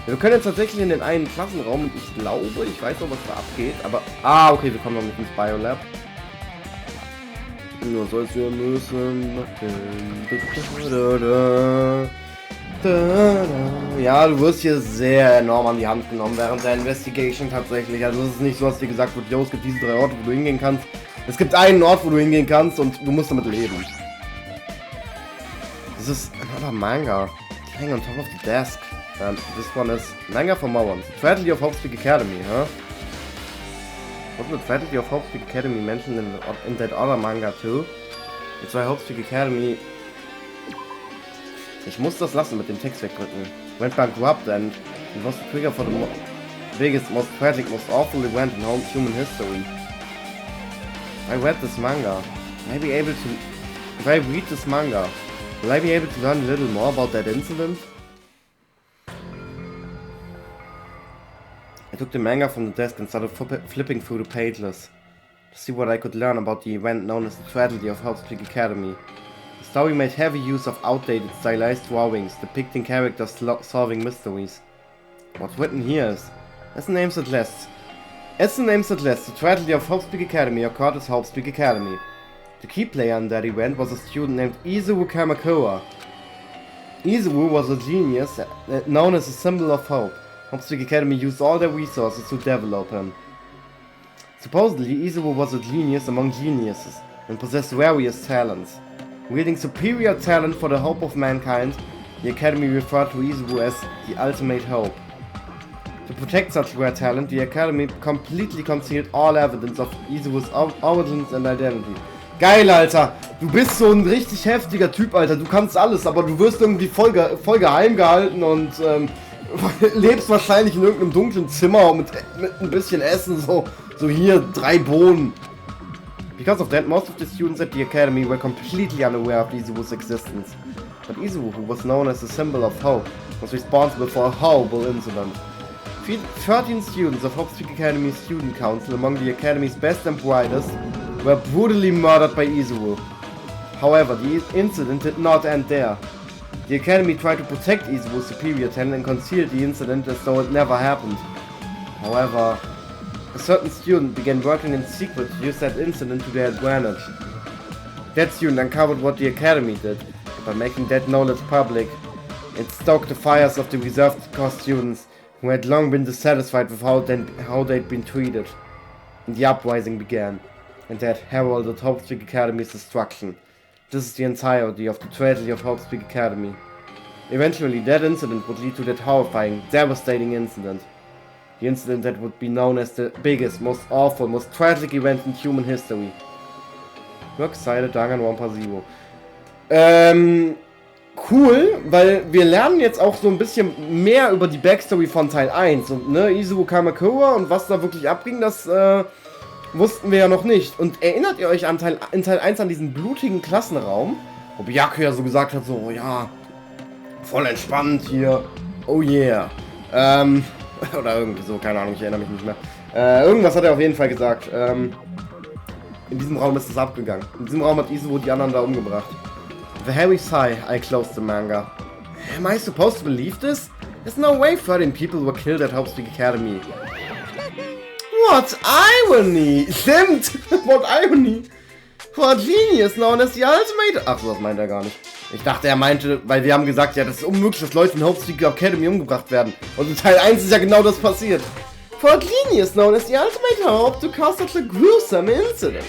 Wir können jetzt tatsächlich in den einen Klassenraum und ich glaube, ich weiß noch, was da abgeht, aber... Ah, okay, wir kommen noch nicht ins Biolab. Nur soll es wir müssen... Ja, du wirst hier sehr enorm an die Hand genommen während der Investigation tatsächlich. Also es ist nicht so, dass dir gesagt wird, jo, es gibt diese 3 Orte, wo du hingehen kannst. Es gibt einen Ort, wo du hingehen kannst und du musst damit leben. Das ist another manga. Hang on top of the desk. This one is manga for Mowans. Faculty of Hope Speak Academy, huh? What would Faculty of Hope Speak Academy mention in that other manga too? It's why Hope Speak Academy... Ich muss das lassen mit dem Text wegdrücken. Went bankrupt and it was the trigger for the biggest, most tragic, most awful event in human history. I read this manga. Will I be able to... If I read this manga, will I be able to learn a little more about that incident? I took the manga from the desk and started flipping through the pages to see what I could learn about the event known as the tragedy of Hope Speak Academy. The story made heavy use of outdated stylized drawings depicting characters solving mysteries. What's written here is, as the name suggests, the tragedy of Hope Speak Academy occurred at Hope Speak Academy. The key player in that event was a student named Izuku Kamakura. Izuku was a genius known as a symbol of hope. Hope Speak Academy used all their resources to develop him. Supposedly, Izuku was a genius among geniuses and possessed various talents. Wielding superior talent for the hope of mankind, the Academy referred to Izuku as the ultimate hope. To protect such rare talent, the Academy completely concealed all evidence of Izuku's origins and identity. Geil, Alter! Du bist so ein richtig heftiger Typ, Alter. Du kannst alles, aber du wirst irgendwie voll geheim gehalten und lebst wahrscheinlich in irgendeinem dunklen Zimmer mit ein bisschen Essen, so hier 3 Bohnen. Because of that, most of the students at the Academy were completely unaware of Izuku's existence. But Izuku, who was known as a symbol of hope, was responsible for a horrible incident. 13 students of Hope Speak Academy Student Council, among the Academy's best and brightest, were brutally murdered by Izuku. However, the incident did not end there. The Academy tried to protect Izuo's superior talent and conceal the incident as though it never happened. However, a certain student began working in secret to use that incident to their advantage. That student uncovered what the Academy did, and by making that knowledge public, it stoked the fires of the reserved course students who had long been dissatisfied with how they'd been treated. And the uprising began, and that heralded Hope's Peak Academy's destruction. This is the entirety of the tragedy of Hope's Peak Academy. Eventually, that incident would lead to that horrifying, devastating incident. The incident that would be known as the biggest, most awful, most tragic event in human history. Rückseite Danganronpa 7. Cool, weil wir lernen jetzt auch so ein bisschen mehr über die Backstory von Teil 1. Und ne, Izuo Kamakura und was da wirklich abging, das wussten wir ja noch nicht. Und erinnert ihr euch an in Teil 1 an diesen blutigen Klassenraum? Wo Byaku ja so gesagt hat, so, ja, voll entspannt hier, oh yeah. Oder irgendwie so, keine Ahnung, ich erinnere mich nicht mehr. Irgendwas hat er auf jeden Fall gesagt. In diesem Raum ist es abgegangen. In diesem Raum hat Izuo die anderen da umgebracht. With a heavy sigh, I closed the manga. Am I supposed to believe this? There's no way 13 people were killed at Hope's Peak Academy. What irony! Stimmt! What irony! What genius known as the ultimate... Ach so, das meint er gar nicht. Ich dachte, er meinte, weil wir haben gesagt, ja, das ist unmöglich, dass Leute in Hope's Peak Academy umgebracht werden. Und in Teil 1 ist ja genau das passiert. For genius known as the ultimate hope to cause such a gruesome incident.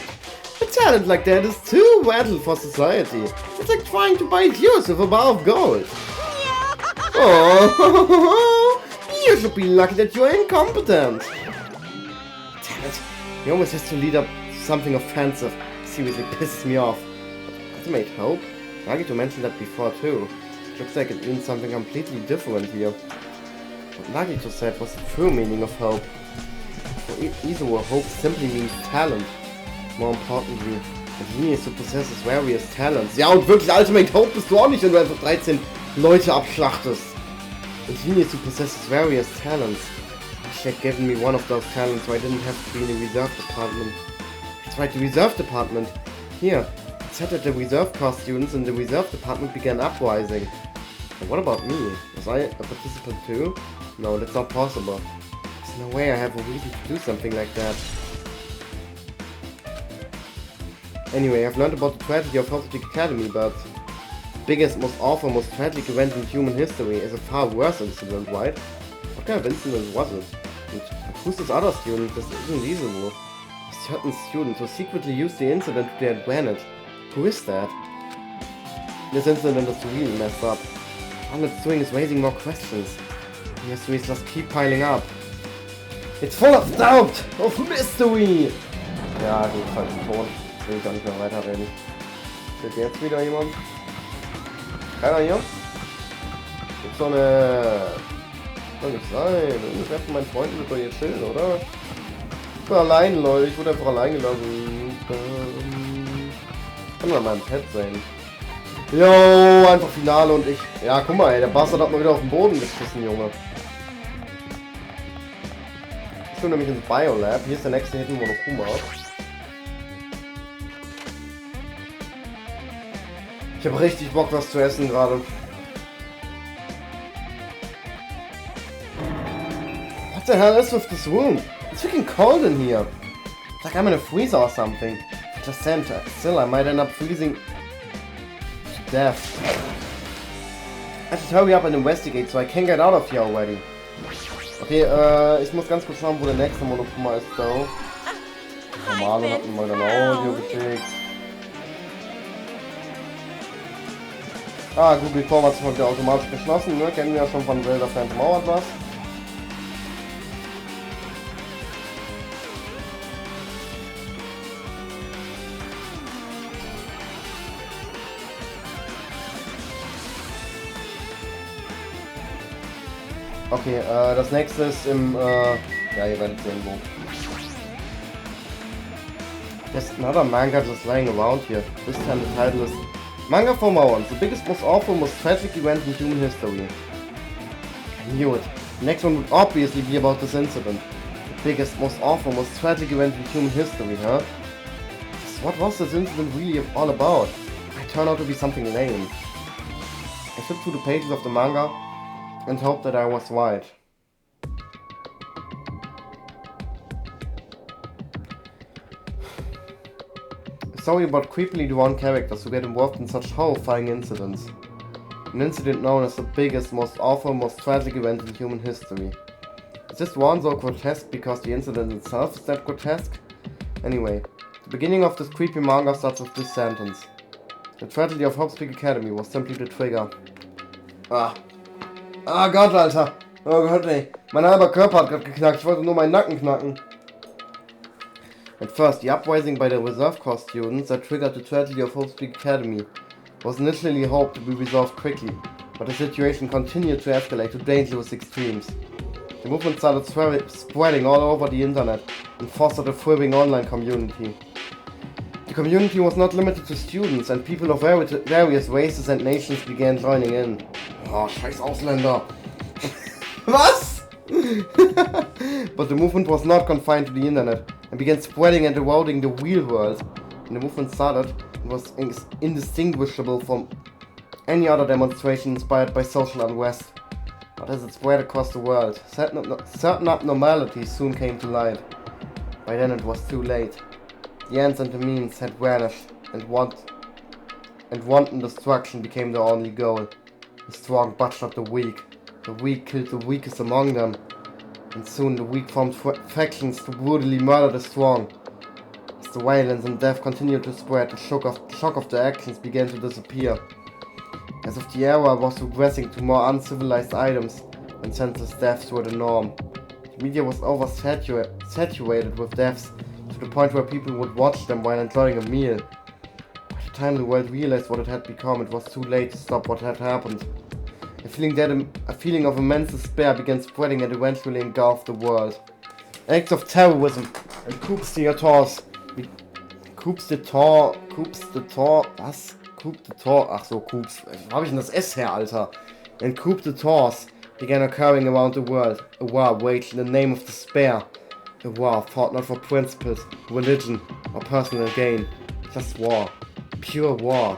A talent like that is too vital for society. It's like trying to buy juice with a bar of gold. Oh, you should be lucky that you're incompetent. Damn it, he always has to lead up to something offensive. Seriously pisses me off. Ultimate hope? Nagito mentioned that before too. It looks like it means something completely different here. What Nagito said was the true meaning of hope. For Izuo, hope simply means talent. More importantly, a genius who possesses various talents. Ja, und wirklich Ultimate Hope bist du auch nicht, wenn du einfach 13 Leute abschlachtest. A genius who possesses various talents. I should have given me one of those talents so I didn't have to be in the reserve department. That's right, the reserve department. Here, it said that the reserve course students in the reserve department began uprising. And what about me? Was I a participant too? No, that's not possible. There's no way I have a reason to do something like that. Anyway, I've learned about the tragedy of Hope's Peak Academy, but the biggest, most awful, most tragic event in human history is a far worse incident, right? What kind of incident was it? And who's this other student? This isn't Izuo. A certain student who secretly used the incident to their advantage. Who is that? This incident is really messed up. All it's doing is raising more questions. The mysteries just keep piling up. It's full of doubt, of mystery! Ja, gut, falschen Ton. Will ich auch nicht mehr weiterreden. Steht jetzt wieder jemand? Keiner hier? Gibt's so eine... Kann nicht sein. Ich werde mit meinen Freunden mit euch chillen, oder? Ich bin allein, Leute. Ich wurde einfach allein gelassen. Ich kann mal meinem Pet sein. Jo, einfach Finale und ich. Ja, guck mal, ey. Der Bastard hat mal wieder auf den Boden geschissen, Junge. Ich bin nämlich ins Biolab. Hier ist der nächste Hidden Monokuma. Ich hab richtig Bock, was zu essen gerade. What the hell is with this room? It's freaking cold in here. It's like I'm in a freezer or something. Just center. Still, I might end up freezing to death. I should hurry up and investigate so I can get out of here already. Okay, ich muss ganz kurz schauen, wo der nächste Monokuma ist, though. Normale hatten wir dann Audio geschickt. Ah, Google Form hat sich mal wieder automatisch geschlossen, ne? Kennen wir ja schon von Zelda Phantom Hourglass. Okay, das nächste ist im, ja, ihr werdet sehen, wo. There's another manga just laying around here. This time the title is Manga for Mauern, the biggest, most awful, most tragic event in human history. I knew it. The next one would obviously be about this incident. The biggest, most awful, most tragic event in human history, huh? What was this incident really all about? It turned out to be something lame. I flipped through the pages of the manga and hoped that I was right. A story about creepily drawn characters who get involved in such horrifying incidents. An incident known as the biggest, most awful, most tragic event in human history. Is this one so grotesque because the incident itself is that grotesque? Anyway, the beginning of this creepy manga starts with this sentence. The tragedy of Hope's Peak Academy was simply the trigger. Ah Gott, Alter! Oh Gott, ey. Mein halber Körper hat gerade geknackt, ich wollte nur meinen Nacken knacken. At first, the uprising by the Reserve Corps students that triggered the tragedy of Hope's Peak Academy was initially hoped to be resolved quickly, but the situation continued to escalate to dangerous extremes. The movement started spreading all over the internet and fostered a thriving online community. The community was not limited to students, and people of various races and nations began joining in. Oh, scheiß Ausländer! Was? But the movement was not confined to the internet and began spreading and eroding the real world. When the movement started, it was indistinguishable from any other demonstration inspired by social unrest. But as it spread across the world, certain abnormalities soon came to light. By then it was too late. The ends and the means had vanished, and wanton destruction became the only goal. The strong butchered the weak killed the weakest among them, and soon the weak formed factions to brutally murder the strong. As the violence and death continued to spread, the shock of the actions began to disappear. As if the era was regressing to more uncivilized items, and senseless deaths were the norm. The media was saturated with deaths, to the point where people would watch them while enjoying a meal. By the time the world realized what it had become, it was too late to stop what had happened. A feeling of immense despair began spreading and eventually engulfed the world. Acts of terrorism and coups d'etat. Was? Coup d'etat? Ach so, coups. Wo hab ich denn das S her, Alter? And coup d'etats began occurring around the world. A war waged in the name of despair. A war fought not for principles, religion, or personal gain. Just war. Pure war.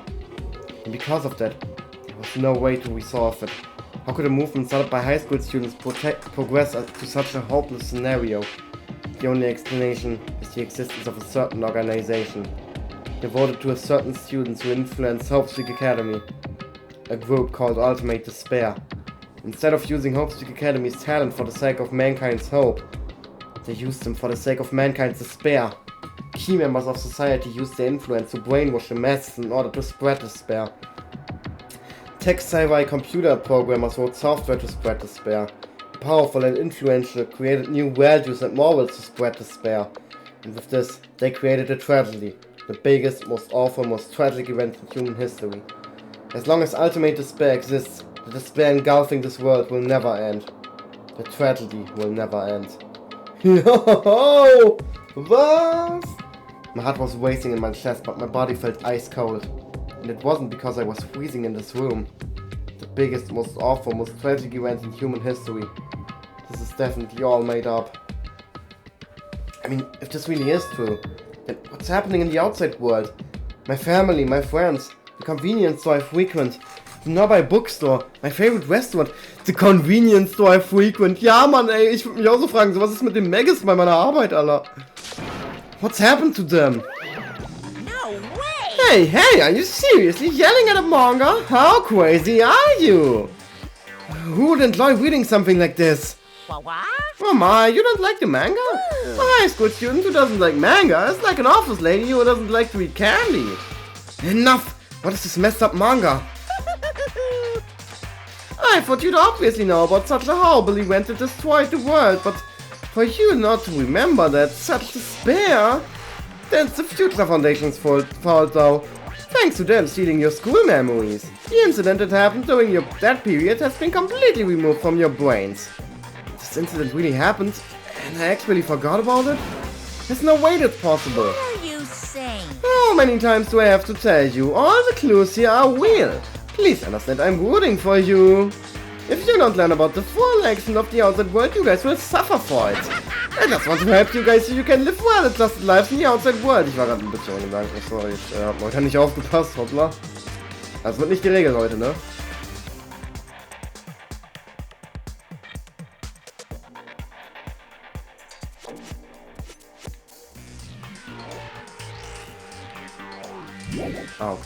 And because of that, there was no way to resolve it. How could a movement started by high school students progress to such a hopeless scenario? The only explanation is the existence of a certain organization, devoted to a certain students who influenced Hope's Peak Academy, a group called Ultimate Despair. Instead of using Hope's Peak Academy's talent for the sake of mankind's hope, they used them for the sake of mankind's despair. Key members of society used their influence to brainwash the masses in order to spread despair. Tech-savvy computer programmers wrote software to spread despair. Powerful and influential created new values and morals to spread despair. And with this, they created a tragedy. The biggest, most awful, most tragic event in human history. As long as ultimate despair exists, the despair engulfing this world will never end. The tragedy will never end. Yo! Was? My heart was racing in my chest, but my body felt ice cold. And it wasn't because I was freezing in this room. The biggest, most awful, most tragic event in human history. This is definitely all made up. I mean, if this really is true, then what's happening in the outside world? My family, my friends, the convenience store I frequent, the nearby bookstore, my favorite restaurant, the convenience store I frequent. Ja, Mann, ey, ich würde mich auch so fragen, so was ist mit dem Megas bei meiner Arbeit, Alter? What's happened to them? No way! Hey, are you seriously yelling at a manga? How crazy are you? Who would enjoy reading something like this? What? Oh my, you don't like the manga? A high school student who doesn't like manga is like an office lady who doesn't like to eat candy. Enough! What is this messed up manga? I thought you'd obviously know about such a horrible event that destroyed the world, but for you not to remember that, such despair, that's the Future Foundation's fault though. Thanks to them stealing your school memories. The incident that happened during that period has been completely removed from your brains. This incident really happened, and I actually forgot about it? There's no way that's possible. What are you saying? How many times do I have to tell you? All the clues here are real. Please understand, I'm rooting for you. If you don't learn about the full action of the outside world, you guys will suffer for it. I just want to help you guys so you can live well adjusted lives in the outside world. Ich war gerade ein bisschen ohne Gedanken, sorry, ich hab heute nicht aufgepasst, hoppla. Das wird nicht geregelt heute, ne?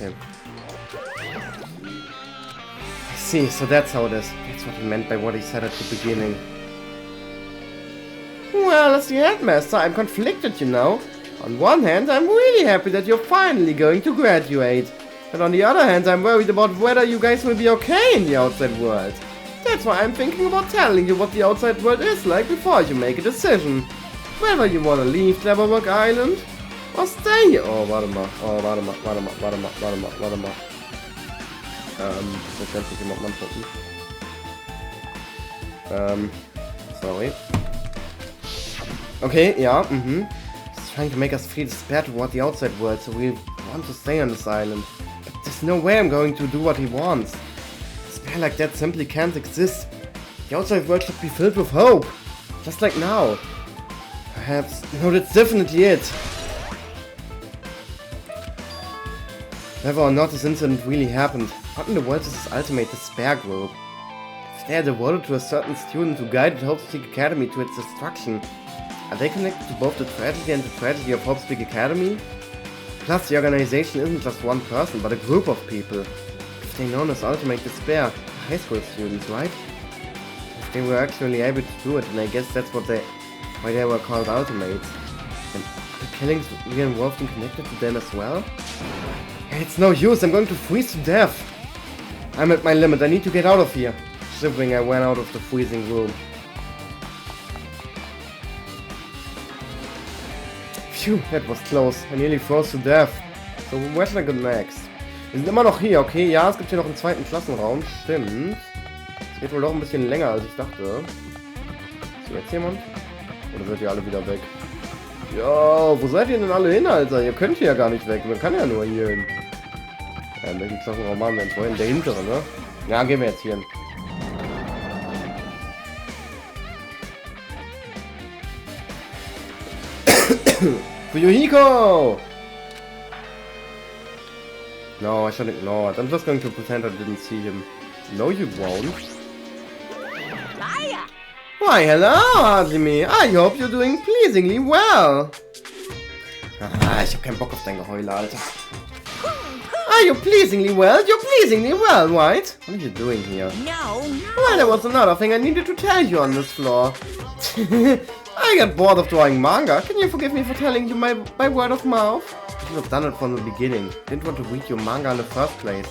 okay. I see, so that's how it is. That's what he meant by what he said at the beginning. Well, as the headmaster, I'm conflicted, you know. On one hand, I'm really happy that you're finally going to graduate. But on the other hand, I'm worried about whether you guys will be okay in the outside world. That's why I'm thinking about telling you what the outside world is like before you make a decision. Whether you want to leave Jaberwock Island or stay here. Oh, warte mal. Das kann sich jemand antworten. Sorry. Okay, yeah, He's trying to make us feel despair toward the outside world, so we want to stay on this island. But there's no way I'm going to do what he wants. Despair like that simply can't exist. The outside world should be filled with hope. Just like now. Perhaps... No, that's definitely it. Whether or not this incident really happened, what in the world is this ultimate despair group? If they are devoted to a certain student who guided Hope's Peak Academy to its destruction, are they connected to both the tragedy and the tragedy of Hope's Peak Academy? Plus, the organization isn't just one person, but a group of people. If they're known as Ultimate Despair, high school students, right? If they were actually able to do it, then I guess that's why they were called Ultimates. And the killings were involved and connected to them as well? It's no use, I'm going to freeze to death! I'm at my limit, I need to get out of here. Shivering, I went out of the freezing room. Phew, that was close. I nearly froze to death. So where should I go next? Wir sind immer noch hier, okay? Ja, es gibt hier noch einen zweiten Klassenraum. Stimmt. Es geht wohl doch ein bisschen länger, als ich dachte. Ist hier jetzt jemand? Oder seid ihr alle wieder weg? Jo, wo seid ihr denn alle hin, Alter? Ihr könnt hier ja gar nicht weg. Man kann ja nur hier hin. Ja, in welchem Klassenraum waren wir denn vorhin? Der hintere, ne? Ja, gehen wir jetzt hier hin. Fuyuhiko! No, I should ignore it. I'm just going to pretend I didn't see him. No, you won't. Hiya! Why, hello, Hajime. I hope you're doing pleasingly well. Ah, ich hab keinen Bock auf dein Geheule, Alter. Are you pleasingly well? You're pleasingly well, right? What are you doing here? No. Well, there was another thing I needed to tell you on this floor. I got bored of drawing manga. Can you forgive me for telling you by word of mouth? I should have done it from the beginning. Didn't want to read your manga in the first place.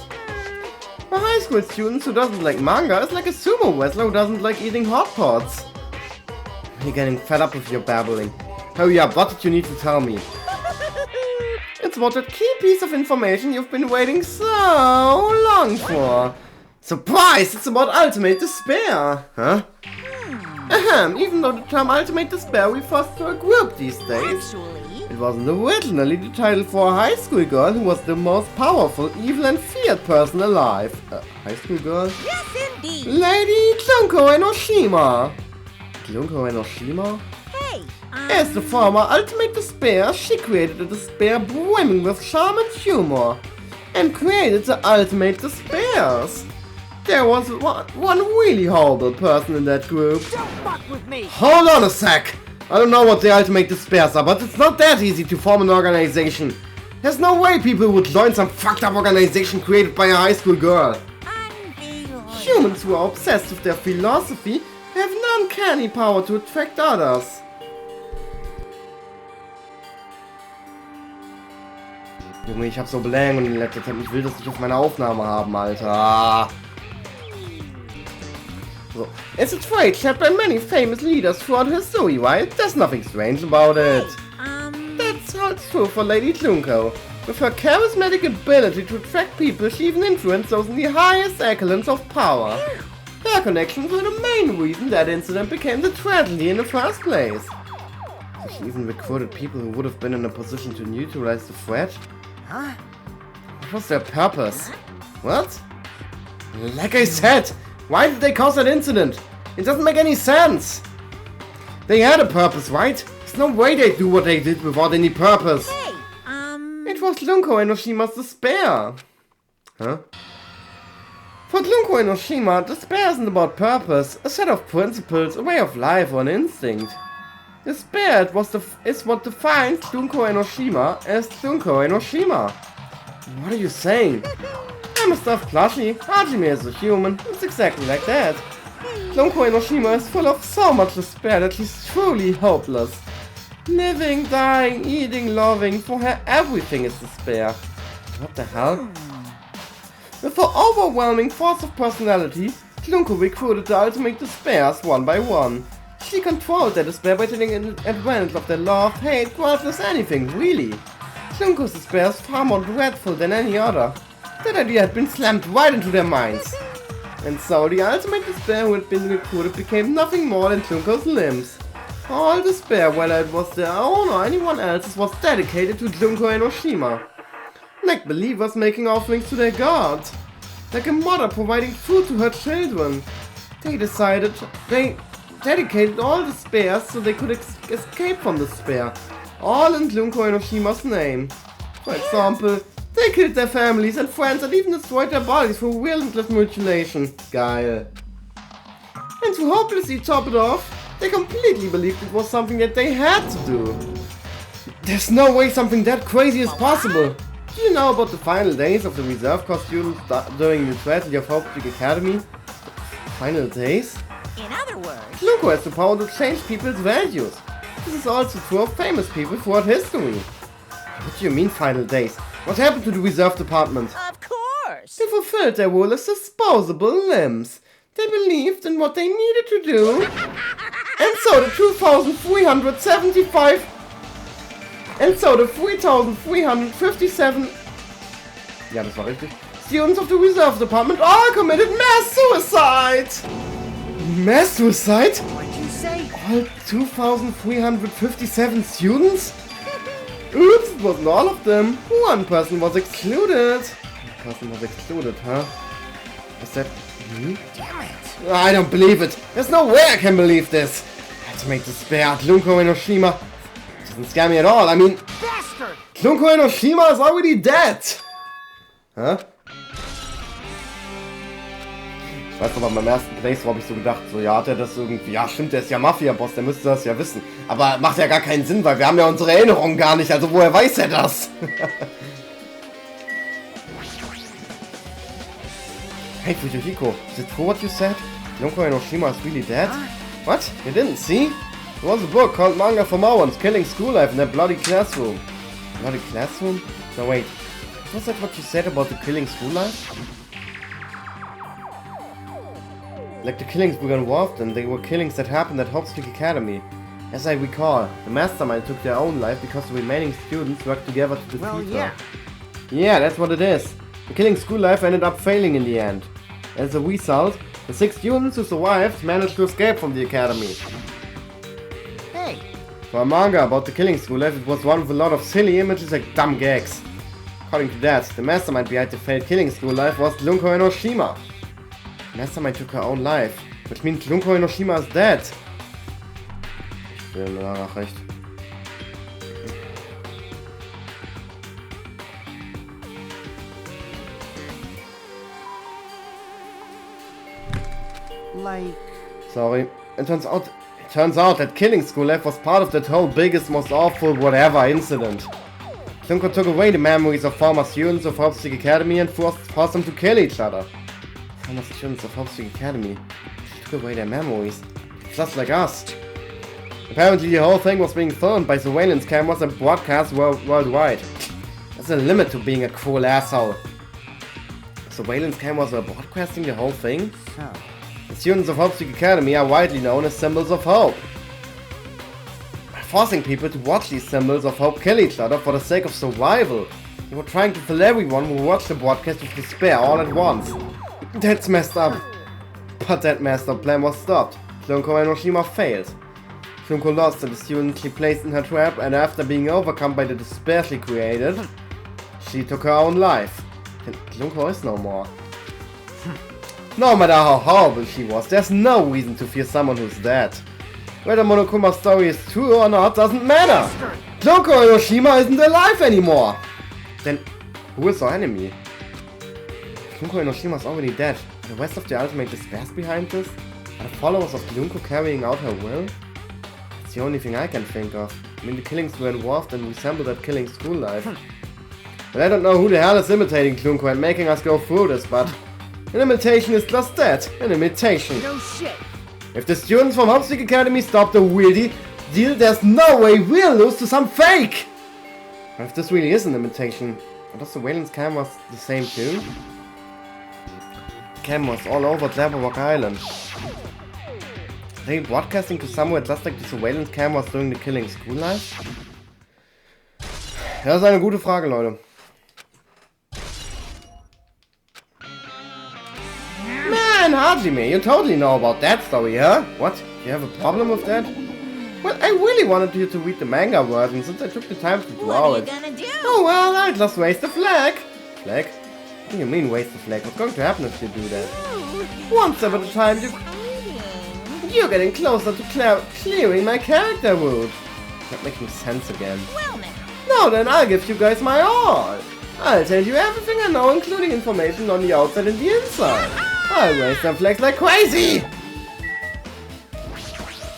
A high school student who doesn't like manga is like a sumo wrestler who doesn't like eating hot pots. You're getting fed up with your babbling. Hurry up, what did you need to tell me? It's about that key piece of information you've been waiting so long for. Surprise! It's about ultimate despair! Huh? Ahem, even though the term ultimate despair refers to a group these days, Actually, it wasn't originally the title for a high school girl who was the most powerful, evil and feared person alive. High school girl? yes indeed. Lady Junko Enoshima. Junko Enoshima? Hey, As the former ultimate despair, she created a despair brimming with charm and humor, and created the ultimate despairs. There was one really horrible person in that group. Don't fuck with me! Hold on a sec! I don't know what the ultimate despairs are, but it's not that easy to form an organization. There's no way people would join some fucked up organization created by a high school girl. unbelievable. Humans who are obsessed with their philosophy have an uncanny power to attract others. Junge, ich hab so Belähmung in letzter Zeit. Ich will das nicht auf meiner Aufnahme haben, Alter. So. It's a trait shared by many famous leaders throughout history, right? There's nothing strange about it. That's holds true for Lady Junko. With her charismatic ability to attract people, she even influenced those in the highest echelons of power. Her connections were the main reason that incident became the tragedy in the first place. So she even recruited people who would have been in a position to neutralize the threat? Huh? What was their purpose? What? Like I said, why did they cause that incident? It doesn't make any sense. They had a purpose, right? There's no way they'd do what they did without any purpose. Hey, It was Junko Enoshima's despair. Huh? For Junko Enoshima, despair isn't about purpose, a set of principles, a way of life, or an instinct. Despair is what defines Junko Enoshima as Junko Enoshima. What are you saying? I'm a stuffed plushie. Hajime is a human. It's exactly like that. Junko Enoshima is full of so much despair that she's truly hopeless. Living, dying, eating, loving, for her everything is despair. What the hell? With her overwhelming force of personality, Junko recruited the ultimate despairs one by one. She controlled their despair by taking advantage of their love, hate, grudges, anything, really. Junko's despair is far more dreadful than any other. That idea had been slammed right into their minds. And so the ultimate despair who had been recruited became nothing more than Junko's limbs. All despair, whether it was their own or anyone else's, was dedicated to Junko Enoshima. Like believers making offerings to their god. Like a mother providing food to her children. They dedicated all despairs so they could escape from despair. All in Junko Enoshima's name. For example, they killed their families and friends and even destroyed their bodies for relentless mutilation. Geil. And to hopelessly top it off, they completely believed it was something that they had to do. There's no way something that crazy is possible. Do you know about the final days of the reserve corps students during the tragedy of Hope Peak Academy? Final days? In other words, Junko has the power to change people's values. This is also true of famous people throughout history. What do you mean final days? What happened to the reserve department? of course. They fulfilled their role as disposable limbs. They believed in what they needed to do. And so the 3,357... Ja, das war richtig. Students of the reserve department all committed mass suicide! Mass suicide? What'd you say? All 2,357 students? Oops, it wasn't all of them. One person was excluded. Huh? Is that me? Damn it. I don't believe it. There's no way I can believe this. Ultimate despair, Junko Enoshima. Doesn't scare me at all. I mean, Bastard! Junko Enoshima is already dead. Hä? Ich weiß noch, beim ersten Playthrough habe ich so gedacht, so ja, hat er das irgendwie, ja stimmt, der ist ja Mafia-Boss, der müsste das ja wissen. Aber macht ja gar keinen Sinn, weil wir haben ja unsere Erinnerungen gar nicht, also woher weiß er das? Hey Fujihiko, is it true what you said? Junko Enoshima is really dead? What? You didn't see? There was a book called Manga for Mowans, Killing School Life in that bloody classroom. Bloody classroom? No wait, was that what you said about the killing school life? Like the killings we got involved in, they were killings that happened at Hope Peak Academy. As I recall, the mastermind took their own life because the remaining students worked together to defeat Well, her. yeah. Yeah, that's what it is. The killing school life ended up failing in the end. As a result, the 6 students who survived managed to escape from the academy. Hey, For a manga about the killing school life, it was one with a lot of silly images like dumb gags. According to that, the mastermind behind the failed killing school life was Junko Enoshima. The mastermind took her own life, which means Junko Enoshima is dead. Ich will eine Nachricht. like... Sorry. It turns out that killing school life was part of that whole biggest, most awful whatever incident. Junko took away the memories of former students of Hope Peak Academy and forced them to kill each other. Former students of Hope Peak Academy. She took away their memories. Just like us. Apparently the whole thing was being filmed by surveillance cameras and broadcast worldwide. There's a limit to being a cruel asshole. Surveillance cameras were broadcasting the whole thing? So... The students of Hope Peak Academy are widely known as symbols of hope. By forcing people to watch these symbols of hope kill each other for the sake of survival, they were trying to fill everyone who watched the broadcast with despair all at once. That's messed up. But that messed up plan was stopped. Junko Enoshima failed. Junko lost to the students she placed in her trap, and after being overcome by the despair she created, she took her own life. And Junko is no more. No matter how horrible she was, there's no reason to fear someone who's dead. Whether Monokuma's story is true or not doesn't matter. Junko Enoshima isn't alive anymore. Then who is our enemy? Junko Enoshima is already dead. Are the rest of the ultimate despairs behind this? Are the followers of Junko carrying out her will? It's the only thing I can think of. I mean, the killings were involved and resemble that killing school life. And I don't know who the hell is imitating Klunko and making us go through this, but an imitation is just that, an imitation. No shit. If the students from Habt Academy stop the weirdy deal, there's no way we'll lose to some fake! And if this really is an imitation, does the Wayland's cameras the same too? Cameras all over Jaberwock Island. Are they broadcasting to somewhere just like the surveillance cameras during the killing school life? Ja, das ist eine gute Frage, Leute. Man, Hajime, you totally know about that story, huh? What? You have a problem with that? Well, I really wanted you to read the manga version since I took the time to draw it. What are you gonna do? Oh well, I'll just raise the flag. Flag? What do you mean raise the flag? What's going to happen if you do that? One step at a time, you're getting closer to clearing my character route. Not making sense again. Well now. Now then, I'll give you guys my all. I'll tell you everything I know, including information on the outside and the inside. I'll raise them flags like crazy.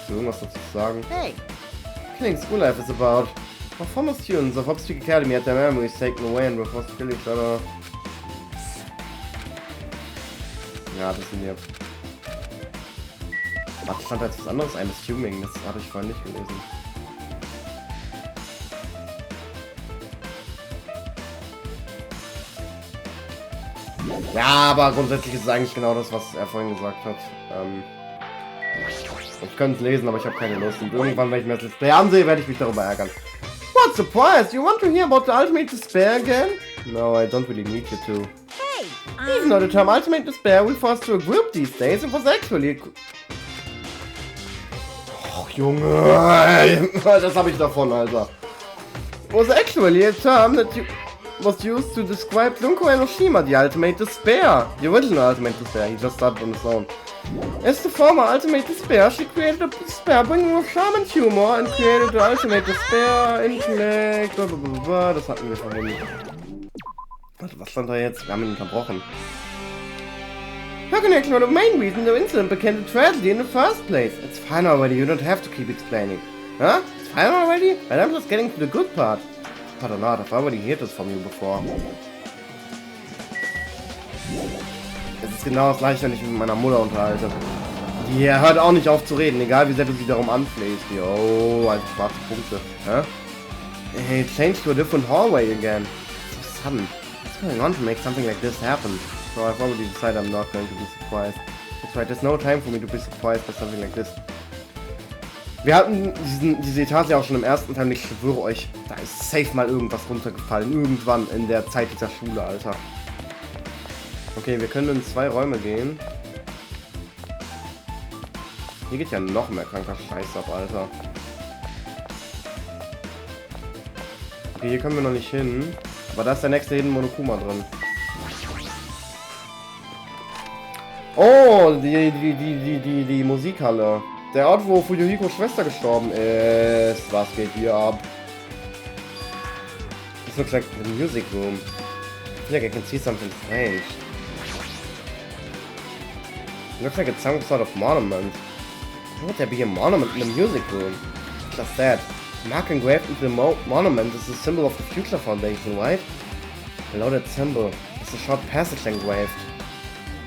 So, irgendwas dazu sagen? Hey. Killing school life is about how former students of Habt Academy had their memories taken away and were forced to kill each other. Ja, das sind wir. Ach, stand da jetzt was anderes? Ein Assuming, das hatte ich vorhin nicht gelesen. Ja, aber grundsätzlich ist es eigentlich genau das, was er vorhin gesagt hat. Ich könnte es lesen, aber ich habe keine Lust. Und irgendwann, wenn ich mir das Let's Play ansehe, werde ich mich darüber ärgern. What surprise? You want to hear about the ultimate despair again? No, I don't really need you to. Hey. Even though the term ultimate despair refers to a group these days, it was actually... Och, Junge! Das habe ich davon, Alter. It was actually a term that was used to describe Junko Enoshima, the ultimate despair. The original ultimate despair, he just started on his own. As the former ultimate despair, she created a despair bringing with charm and humor and created the ultimate despair, intellect, blablabla. Das hatten wir verwendet. Warte, was stand da jetzt? Wir haben ihn unterbrochen. How can I explain the main reason the incident became a tragedy in the first place? It's fine already, you don't have to keep explaining. Huh? It's fine already? But I'm just getting to the good part. But or not, I've already heard this from you before. Es ist genau das gleiche, wenn ich mich mit meiner Mutter unterhalte. Die hört auch nicht auf zu reden, egal wie sehr du sie darum anflehst. Oh, also schwarze Punkte. Huh? Hey, changed to a different hallway again. So sudden. What's going on to make something like this happen? So I've already decided I'm not going to be surprised. That's right, there's no time for me to be surprised by something like this. Wir hatten diese Etage ja auch schon im ersten Teil, ich schwöre euch, da ist safe mal irgendwas runtergefallen. Irgendwann in der Zeit dieser Schule, Alter. Okay, wir können in 2 Räume gehen. Hier geht ja noch mehr kranker Scheiß ab, Alter. Okay, hier können wir noch nicht hin. Aber da ist der nächste Hidden Monokuma drin. Oh, die Musikhalle. Der Ort, wo Fuyuhikos Schwester gestorben ist. Was geht hier ab? This looks like the music room. I feel like I can see something strange. It looks like it's some sort of monument. Why would there be a monument in the music room? Just that. The mark engraved into the monument is a symbol of the Future Foundation, right? Below that symbol is a short passage engraved.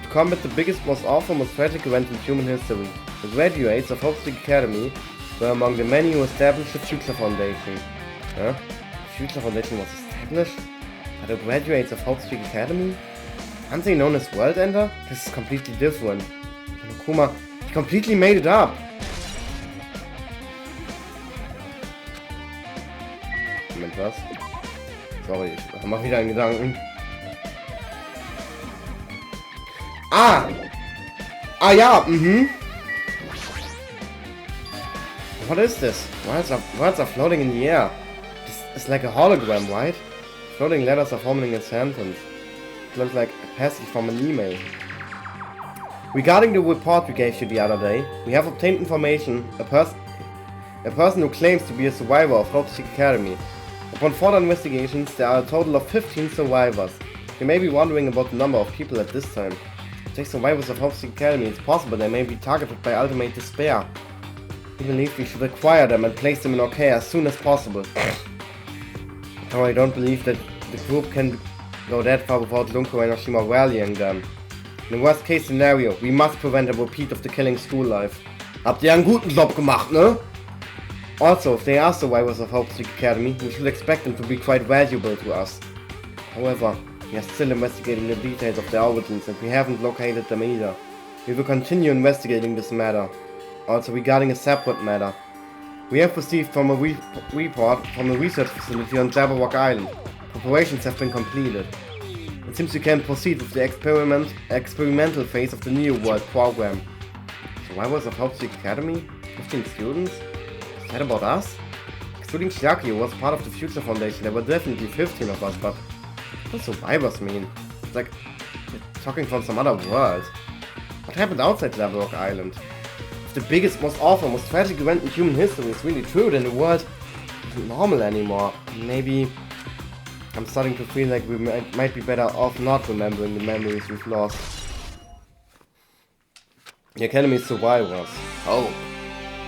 To combat the biggest, most awful, most tragic event in human history, the graduates of Habt Academy were among the many who established the Future Foundation. Huh? The Future Foundation was established? By the graduates of Habt Academy? Aren't they known as World Ender? This is completely different. Kuma, you completely made it up. Moment, was? Sorry, ich mach wieder einen Gedanken. Ah! Ah ja, What is this? Words are floating in the air. This is like a hologram, right? Floating letters are forming a sentence. It looks like a passage from an email. Regarding the report we gave you the other day, we have obtained information, a person who claims to be a survivor of Habt Academy. Upon further investigations, there are a total of 15 survivors. You may be wondering about the number of people at this time. If they survivors of Hapt Academy, it's possible they may be targeted by ultimate despair. We believe we should acquire them and place them in our care as soon as possible. Though I don't believe that The group can go that far without Lunko and Oshima rallying them. In the worst case scenario, we must prevent a repeat of the killing school life. Habt ihr einen guten Job gemacht, ne? Also, if they are survivors of Hope's Peak Academy, we should expect them to be quite valuable to us. However, we are still investigating the details of their origins and we haven't located them either. We will continue investigating this matter. Also regarding a separate matter. We have received from a report from a research facility on Jaberwock Island. Preparations have been completed. It seems we can proceed with the experimental phase of the New World program. Survivors of Hope's Peak Academy? 15 students? Is that about us? Excluding Chiaki, who was part of the Future Foundation, there were definitely 15 of us, but what does survivors mean? It's like they're talking from some other world. What happened outside Jaberwock Island? If the biggest, most awful, most tragic event in human history is really true, then the world isn't normal anymore. Maybe I'm starting to feel like we might be better off not remembering the memories we've lost. The Academy's survivors. Oh.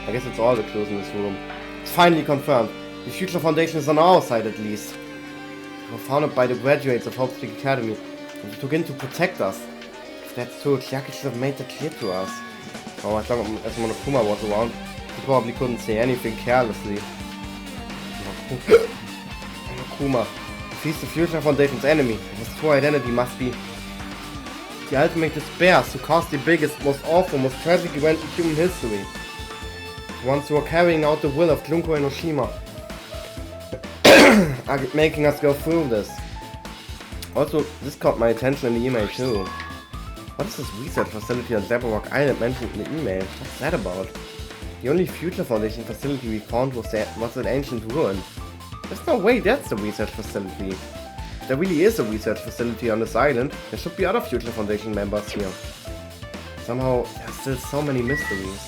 I guess it's all the clues in this room. It's finally confirmed. The Future Foundation is on our side at least. We were founded by the graduates of Hope's Peak Academy, and we took in to protect us. If that's true, Chiaki should have made that clear to us. Oh, as long as Monokuma was around, he probably couldn't say anything carelessly. Monokuma. If he's the Future Foundation's enemy, his true identity must be the ultimate despair who caused the biggest, most awful, most tragic event in human history. The ones who are carrying out the will of Junko and Oshima are making us go through this. Also, this caught my attention in the email too. What is this research facility on Jaberwock Island mentioned in the email? What's that about? The only Future Foundation facility we found was an ancient ruin. There's no way that's the research facility. If there really is a research facility on this island, there should be other Future Foundation members here. Somehow, there's still so many mysteries.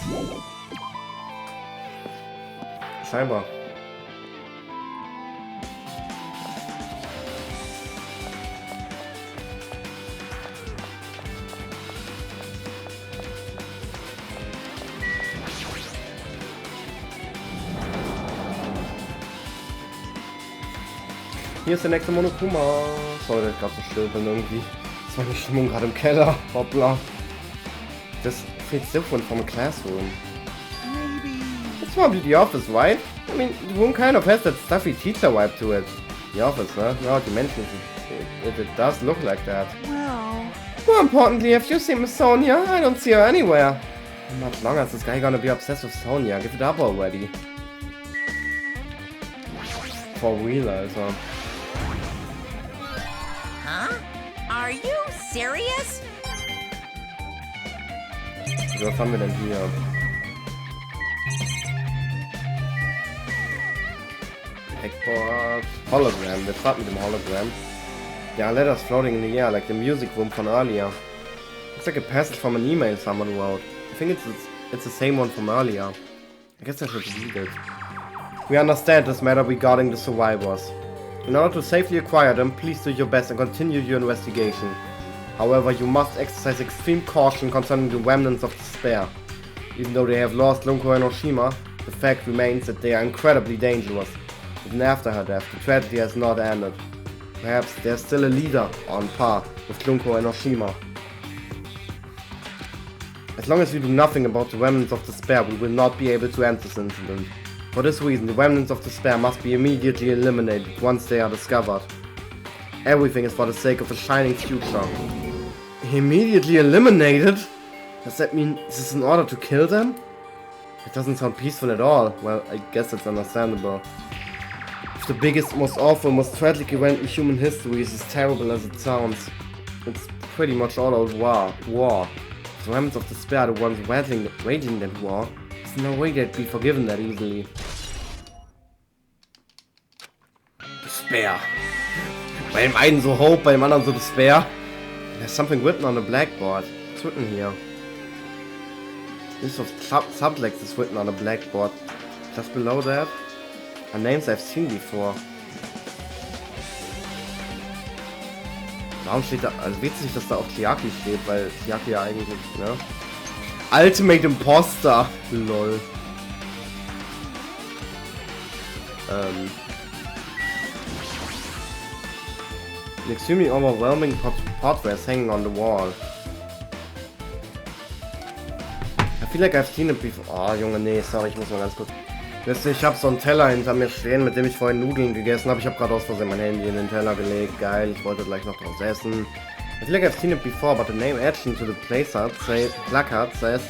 Scheinbar. Hier ist der nächste Monokuma. Sorry, dass ich gerade so still bin irgendwie. Das war die Stimmung gerade im Keller. Hoppla. This feels different from a classroom. It's probably the office, right? I mean, the room kind of has that stuffy teacher vibe to it. The office, huh? No, you mentioned it does look like that. Well... More importantly, have you seen Miss Sonia? I don't see her anywhere. How much longer is this guy gonna be obsessed with Sonia? Give it up already. For real, also. Huh? Are you serious? Was haben wir denn hier? Backboard. Hologram. Wir starten mit dem Hologram. There are letters floating in the air like the music room from earlier. Looks like a passage from an email someone wrote. I think it's the same one from earlier. I guess I should read it. We understand this matter regarding the survivors. In order to safely acquire them, please do your best and continue your investigation. However, you must exercise extreme caution concerning the remnants of despair. Even though they have lost Lunko and Oshima, the fact remains that they are incredibly dangerous. Even after her death, the tragedy has not ended. Perhaps there's still a leader on par with Lunko and Oshima. As long as we do nothing about the remnants of despair, we will not be able to end this incident. For this reason, the remnants of despair must be immediately eliminated once they are discovered. Everything is for the sake of a shining future. Immediately eliminated? Does that mean this is in order to kill them? It doesn't sound peaceful at all. Well, I guess it's understandable. If the biggest, most awful, most tragic event in human history is as terrible as it sounds, it's pretty much all out war. If the remnants of despair are the ones waging that war, there's no way they'd be forgiven that easily. Despair. Bei dem einen so Hope, bei dem anderen so Despair. There's something written on the blackboard. What's written here? List of subjects is written on the blackboard. Just below that are names I've seen before. Warum steht da, also witzig, dass da auch Chiaki steht, weil Chiaki ja eigentlich, ne? Ultimate Imposter! Lol. An extremely overwhelming portraits hanging on the wall. I feel like I've seen it before. Oh, Junge, nee, sorry, ich muss mal ganz kurz. Wisst ihr, ich habe so einen Teller hinter mir stehen, mit dem ich vorhin Nudeln gegessen habe. Ich habe gerade aus Versehen mein Handy in den Teller gelegt. Geil, ich wollte gleich noch draus essen. I feel like I've seen it before, but the name etched into the placard says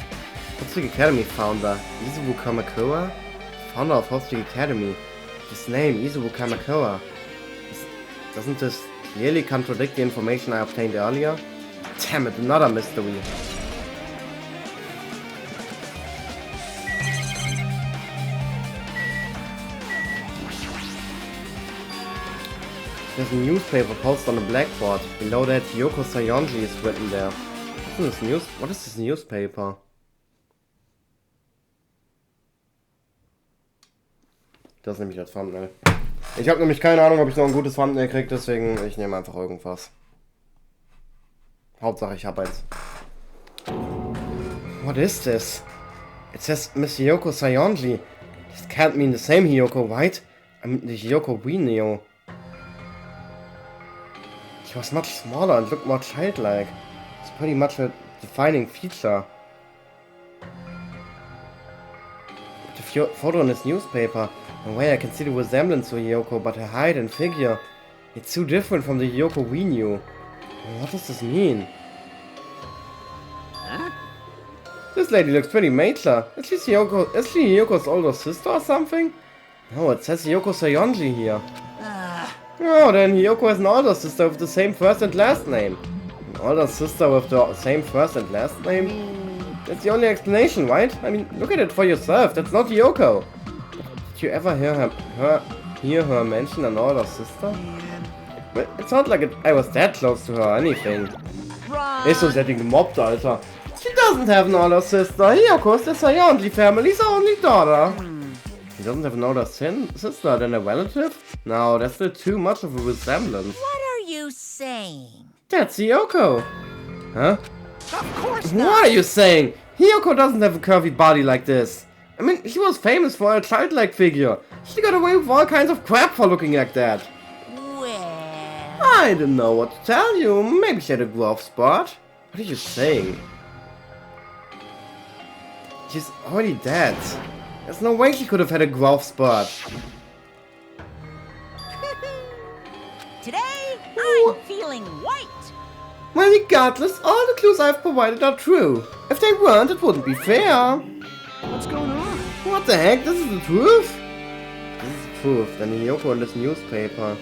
Hope Speak Academy founder Izubu Kamakura? Founder of Hope Speak Academy. His name, Izubu Kamakura. Doesn't this clearly contradict the information I obtained earlier? Damn it, another mystery. There's a newspaper posted on the blackboard. Below that, Yoko Sayonji is written there. What is this newspaper? Das nehme ich als Thumbnail. Ich habe nämlich keine Ahnung, ob ich noch ein gutes Thumbnail kriege, deswegen ich nehme einfach irgendwas. Hauptsache ich habe eins. What is this? It says Miss Yoko Sayonji. This can't mean the same Hiyoko, right? I mean the Hiyoko we knew. She was much smaller and looked more childlike. It's pretty much a defining feature. The photo in this newspaper, in a way I can see the resemblance to Hiyoko, but her height and figure, it's too different from the Hiyoko we knew. What does this mean? Huh? This lady looks pretty mature. Is she Hiyoko's older sister or something? No, it says Hiyoko Sayonji here. Oh, then Hiyoko has an older sister with the same first and last name. An older sister with the same first and last name? That's the only explanation, right? I mean, look at it for yourself. That's not Hiyoko. Did you ever hear her mention an older sister? But it's not like I was that close to her or anything. Ist so, sie hat ihn gemobbt, Alter. She doesn't have an older sister. Hiyoko is the Sayonji family's only daughter. She doesn't have an older sister than a relative? No, that's still too much of a resemblance. What are you saying? That's Hiyoko. Huh? Of course not. What are you saying? Hiyoko doesn't have a curvy body like this. I mean, she was famous for her childlike figure. She got away with all kinds of crap for looking like that. Well... I don't know what to tell you. Maybe she had a growth spot. What are you saying? She's already dead. There's no way she could have had a growth spot. Today, I'm feeling white. Well, regardless, all the clues I've provided are true. If they weren't, it wouldn't be fair. What's going on? What the heck? This is the truth? This is the truth. Then Hiyoko in this newspaper.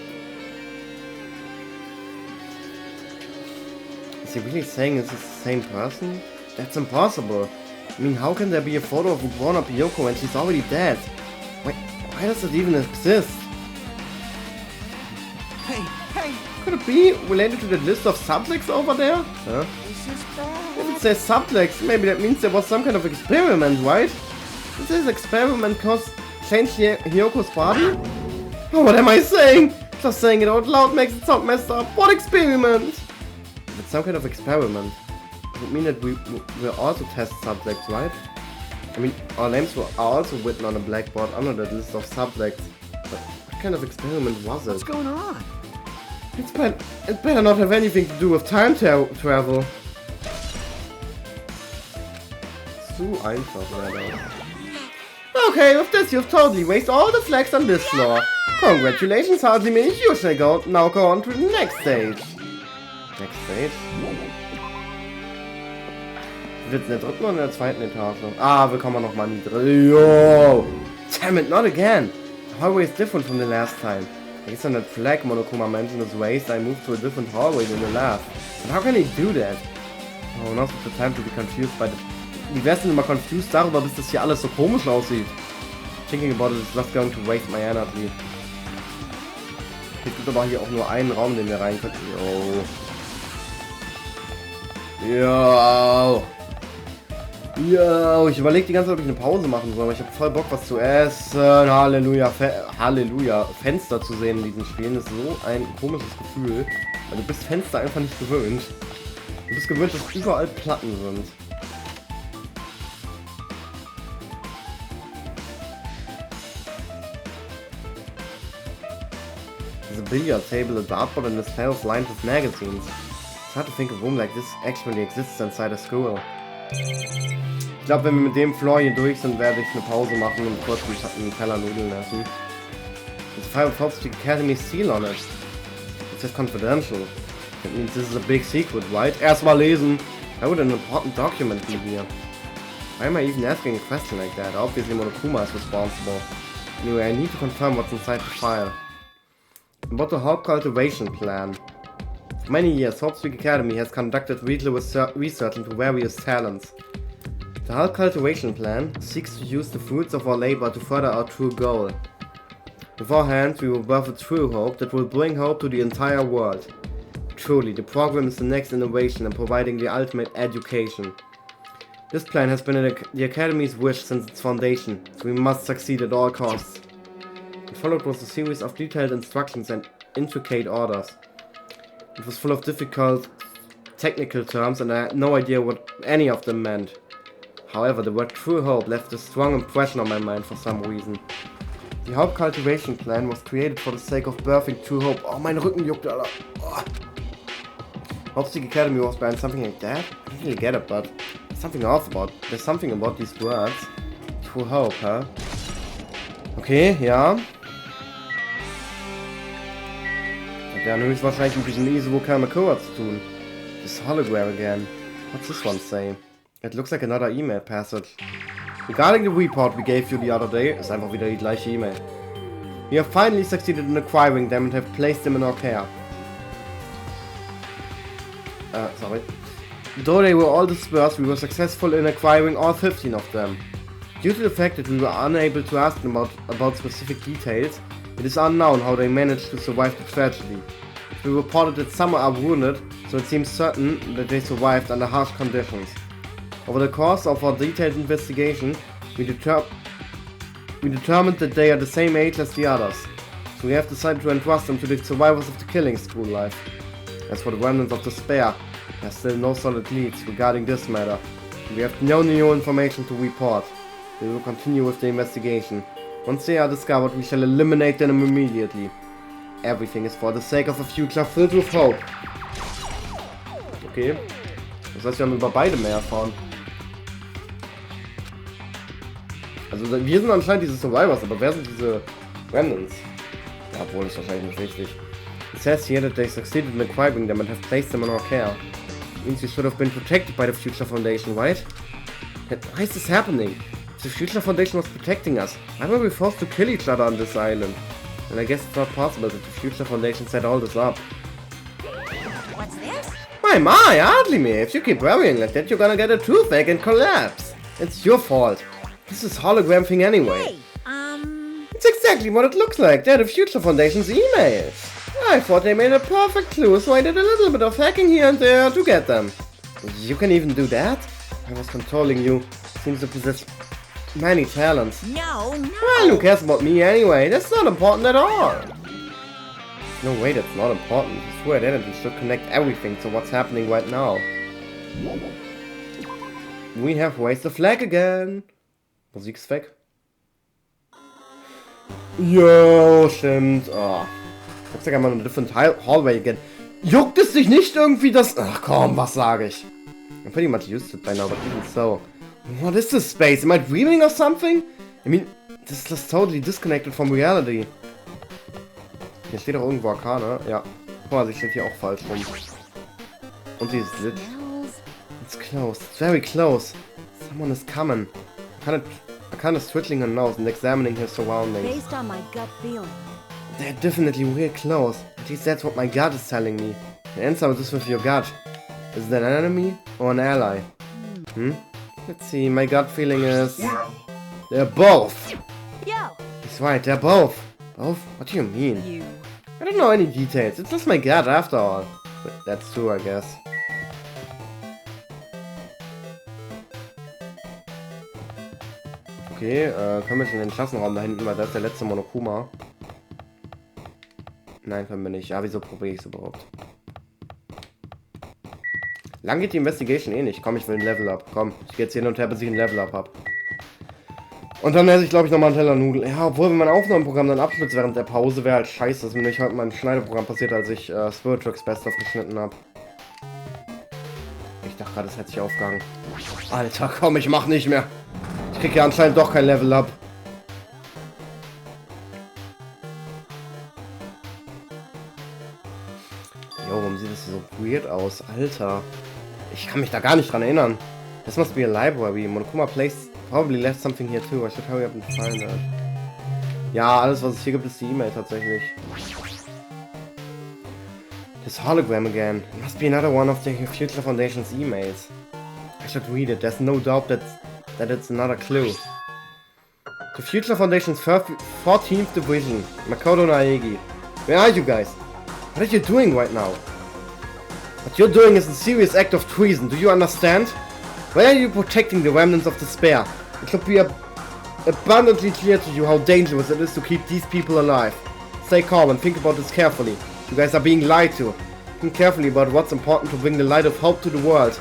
Is he really saying this is the same person? That's impossible. I mean, how can there be a photo of a grown-up Hiyoko when she's already dead? Why does it even exist? Hey, hey, Could it be related to the list of subjects over there? Huh? this is bad. If it says subjects, maybe that means there was some kind of experiment, right? Did this experiment change Hiyoko's body? Oh, what am I saying? Just saying it out loud makes it sound messed up. What experiment? If it's some kind of experiment, it would mean that we also test subjects, right? I mean, our names are also written on a blackboard under that list of subjects. But what kind of experiment was it? What's going on? It better not have anything to do with time travel. Zu einfach, leider. Okay, with this you've totally wasted all the flags on this floor. Congratulations, Hajime, you shall now go on to the next stage. Next stage? Wird in der dritten oder in der zweiten Etage? Ah, wir kommen nochmal in die dritte. Yo! Damn it, not again! The hallway is different from the last time. Based on that flag Monokuma mentioned is raised, I moved to a different hallway than the last. But how can he do that? Oh, now's the time to be confused by the... Wie wär's denn immer confused darüber, bis das hier alles so komisch aussieht? Thinking about it is just going to waste my energy. Es gibt aber hier auch nur einen Raum, den wir rein können. Yo. Yo. Yo. Ich überlege die ganze Zeit, ob ich eine Pause machen soll, aber ich habe voll Bock, was zu essen. Halleluja. Halleluja. Fenster zu sehen in diesen Spielen ist so ein komisches Gefühl. Weil du bist Fenster einfach nicht gewöhnt. Du bist gewöhnt, dass überall Platten sind. Diese billiard table, a dartboard, and a pair of lines of magazines. It's hard to think of a room like this actually exists inside a school. Ich glaube, wenn wir mit dem Floor hier durch sind, werde ich eine Pause machen und kurz einen Teller Nudeln essen. There's a 5 Hope Speak Academy seal on it. It says confidential. That means this is a big secret, right? Erstmal lesen. Why would an important document be here? Why am I even asking a question like that? Obviously Monokuma is responsible. Anyway, I need to confirm what's inside the file. About the Hope Cultivation Plan. For many years, Hope Speak Academy has conducted research into various talents. The Hope Cultivation Plan seeks to use the fruits of our labor to further our true goal. Beforehand, we will birth a true hope that will bring hope to the entire world. Truly, the program is the next innovation in providing the ultimate education. This plan has been the Academy's wish since its foundation, so we must succeed at all costs. What followed was a series of detailed instructions and intricate orders. It was full of difficult technical terms and I had no idea what any of them meant. However, the word true hope left a strong impression on my mind for some reason. The Hope Cultivation Plan was created for the sake of birthing true hope. Oh, mein Rücken juckt, Alter. Oh. Hope Speak Academy was behind something like that? I don't really get it, but there's something about these words. True hope, huh? Okay, ja. Hat ja höchstwahrscheinlich mit diesem Izubu Kamakura zu tun. This hologram again. What's this one say? It looks like another email passage. Regarding the report we gave you the other day, ist einfach wieder die gleiche E-Mail. We have finally succeeded in acquiring them and have placed them in our care. Sorry. Though they were all dispersed, we were successful in acquiring all 15 of them. Due to the fact that we were unable to ask them about specific details, it is unknown how they managed to survive the tragedy. We reported that some are wounded, so it seems certain that they survived under harsh conditions. Over the course of our detailed investigation, we determined that they are the same age as the others, so we have decided to entrust them to the survivors of the killing school life. As for the remnants of despair, there are still no solid leads regarding this matter. We have no new information to report. We will continue with the investigation. Once they are discovered, we shall eliminate them immediately. Everything is for the sake of a future filled with hope. Okay. Das heißt, wir haben über beide mehr erfahren. Also wir sind anscheinend diese Survivors, aber wer sind diese Remnants? Ja, obwohl, ist wahrscheinlich nicht richtig. It says here that they succeeded in acquiring them and have placed them in our care. It means we should have been protected by the Future Foundation, right? Why is this happening? If the Future Foundation was protecting us, why were we forced to kill each other on this island? And I guess it's not possible that the Future Foundation set all this up. What's this? My, hardly me. If you keep worrying like that, you're gonna get a toothache and collapse. It's your fault. This is hologram thing anyway. Hey, It's exactly what it looks like. They're the Future Foundation's emails. I thought they made a perfect clue, so I did a little bit of hacking here and there to get them. You can even do that? I was controlling you. Seems to possess many talents. no. Well, who cares about me anyway? That's not important at all. No way, that's not important. I swear identity should connect everything to what's happening right now. We have raised the flag again. Musik ist weg. Jo, stimmt. Oh. Looks like I'm on a different hallway again. Juckt es dich nicht irgendwie das... Ach komm, was sage ich? I'm pretty much used to it by now, but even so. What is this space? Am I dreaming of something? I mean, this is just totally disconnected from reality. Hier steht auch irgendwo Arkane. Ja. Guck mal, sie steht hier auch falsch rum. Und sie ist lit. It's close. It's very close. Someone is coming. Arkane is twiddling her nose and examining his surroundings. Based on my gut feeling. They're definitely real close. At least that's what my gut is telling me. The answer is with your gut. Is it an enemy or an ally? Let's see, my gut feeling is... They're both! Yo, He's right, they're both. Both? What do you mean? you. I don't know any details. It's just my gut after all. But that's true, I guess. Okay, können wir schon in den Klassenraum da hinten, weil da ist der letzte Monokuma. Nein, können wir nicht. Ja, wieso probiere ich es überhaupt? Lang geht die Investigation eh nicht. Komm, ich will ein Level Up. Komm, ich gehe jetzt hin und her, bis ich ein Level Up habe. Und dann esse ich, glaube ich, nochmal einen Teller Nudeln. Ja, obwohl, wenn mein Aufnahmeprogramm dann abschnitzt während der Pause, wäre halt scheiße. Das ist mir nicht heute in meinem Schneideprogramm passiert, als ich Spirit Tracks Best of geschnitten habe. Ich dachte gerade, das hätte sich aufgegangen. Alter, komm, ich mach nicht mehr. Ich krieg ja anscheinend doch kein Level up. Jo, warum sieht das so weird aus? Alter. Ich kann mich da gar nicht dran erinnern. This must be a library. Monokuma Place probably left something here too. I should hurry up and find it. Ja, alles was es hier gibt ist die E-Mail tatsächlich. This hologram again. It must be another one of the Future Foundation's emails. I should read it. There's no doubt that it's another clue. The Future Foundation's 14th Division. Makoto Naegi. Where are you guys? What are you doing right now? What you're doing is a serious act of treason. Do you understand? Why are you protecting the remnants of despair? It should be abundantly clear to you how dangerous it is to keep these people alive. Stay calm and think about this carefully. You guys are being lied to. Think carefully about what's important to bring the light of hope to the world.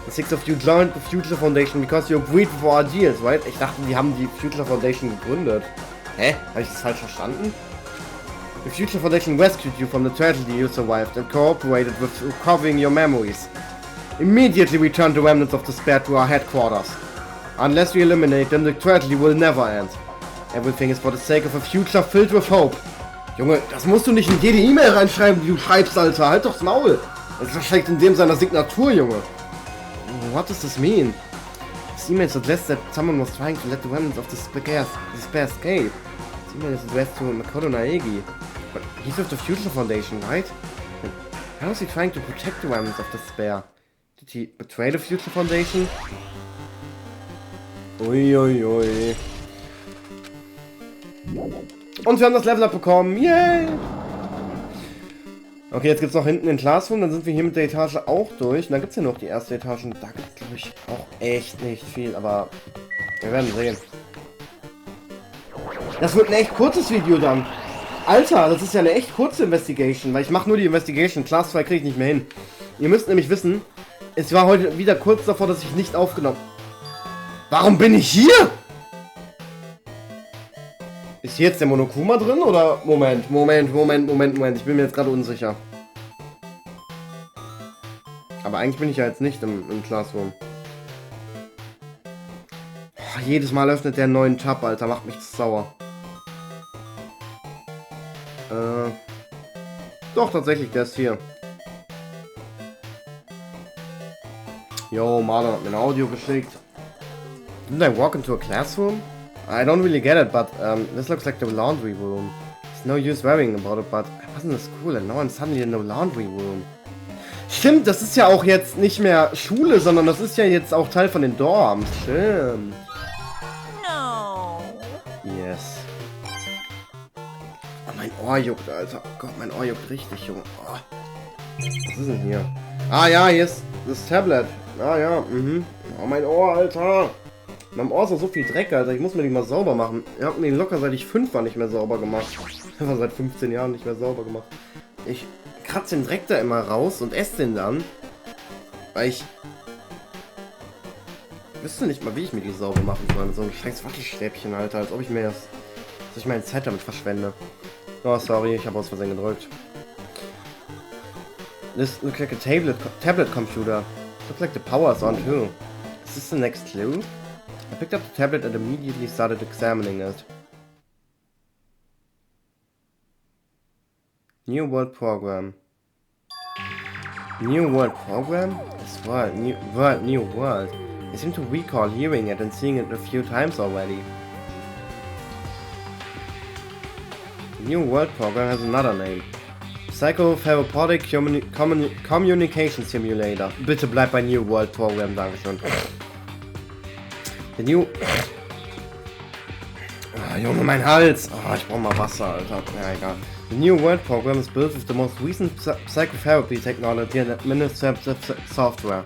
The 6 of you joined the Future Foundation because you agreed with our deals, right? Ich dachte, die haben die Future Foundation gegründet. Hä? Habe ich das falsch verstanden? The Future Foundation rescued you from the tragedy you survived and cooperated with recovering your memories. Immediately return the remnants of despair to our headquarters. Unless we eliminate them, the tragedy will never end. Everything is for the sake of a future filled with hope. Junge, das musst du nicht in jede E-Mail reinschreiben, die du schreibst, Alter. Halt doch's Maul. Das versteckt in dem seiner Signatur, Junge. What does this mean? This email suggests that someone was trying to let the remnants of despair escape. This email is addressed to Makoto Naegi. But he's with the Future Foundation, right? And how is he trying to protect the remnants of despair? Did he betray the Future Foundation? Uiuiui. Und wir haben das Level Up bekommen. Yay! Okay, jetzt gibt's noch hinten den Classroom. Dann sind wir hier mit der Etage auch durch. Und dann gibt's hier noch die erste Etage. Und da gibt's, glaube ich, auch echt nicht viel. Aber wir werden sehen. Das wird ein echt kurzes Video dann. Alter, das ist ja eine echt kurze Investigation. Weil ich mache nur die Investigation. Class 2 kriege ich nicht mehr hin. Ihr müsst nämlich wissen, es war heute wieder kurz davor, dass ich nicht aufgenommen. Warum bin ich hier? Ist hier jetzt der Monokuma drin oder? Moment. Ich bin mir jetzt gerade unsicher. Aber eigentlich bin ich ja jetzt nicht im Classroom. Oh, jedes Mal öffnet der einen neuen Tab, Alter. Macht mich sauer. Doch, tatsächlich, der ist hier. Yo, Marlon hat mir ein Audio geschickt. Didn't I walk into a classroom? I don't really get it, but this looks like the laundry room. There's no use worrying about it, but I wasn't in school and now I'm suddenly in the laundry room. Stimmt, das ist ja auch jetzt nicht mehr Schule, sondern das ist ja jetzt auch Teil von den Dorms. Stimmt. No. Yes. Oh, mein Ohr juckt, Alter. Oh Gott, mein Ohr juckt richtig, Junge. Oh. Was ist denn hier? Ah ja, hier ist das Tablet. Ah ja, Oh, mein Ohr, Alter. In meinem Ohr ist noch so viel Dreck, Alter. Ich muss mir die mal sauber machen. Ich habe mir den locker seit ich 5 war nicht mehr sauber gemacht. Einfach seit 15 Jahren nicht mehr sauber gemacht. Ich kratze den Dreck da immer raus und esse den dann. Weil ich wüsste nicht mal, wie ich mir die sauber machen soll. Mit so einem scheiß Wattestäbchen, Alter. Als ob ich mir dass ich meine Zeit damit verschwende. Oh, sorry, ich habe aus Versehen gedrückt. This looks like a tablet computer. Looks like the power's on too. Is this the next clue? I picked up the tablet and immediately started examining it. New World Program. New World Program? It's World, New World. I seem to recall hearing it and seeing it a few times already. The New World Program has another name. Psychotherapeutic Communication Simulator. Bitte bleib bei New World Program, dankeschön. The New... Oh, Junge, mein Hals! Oh, ich brauch mal Wasser, Alter. Ja, egal. The New World Program is built with the most recent psychotherapy technology and administrative software.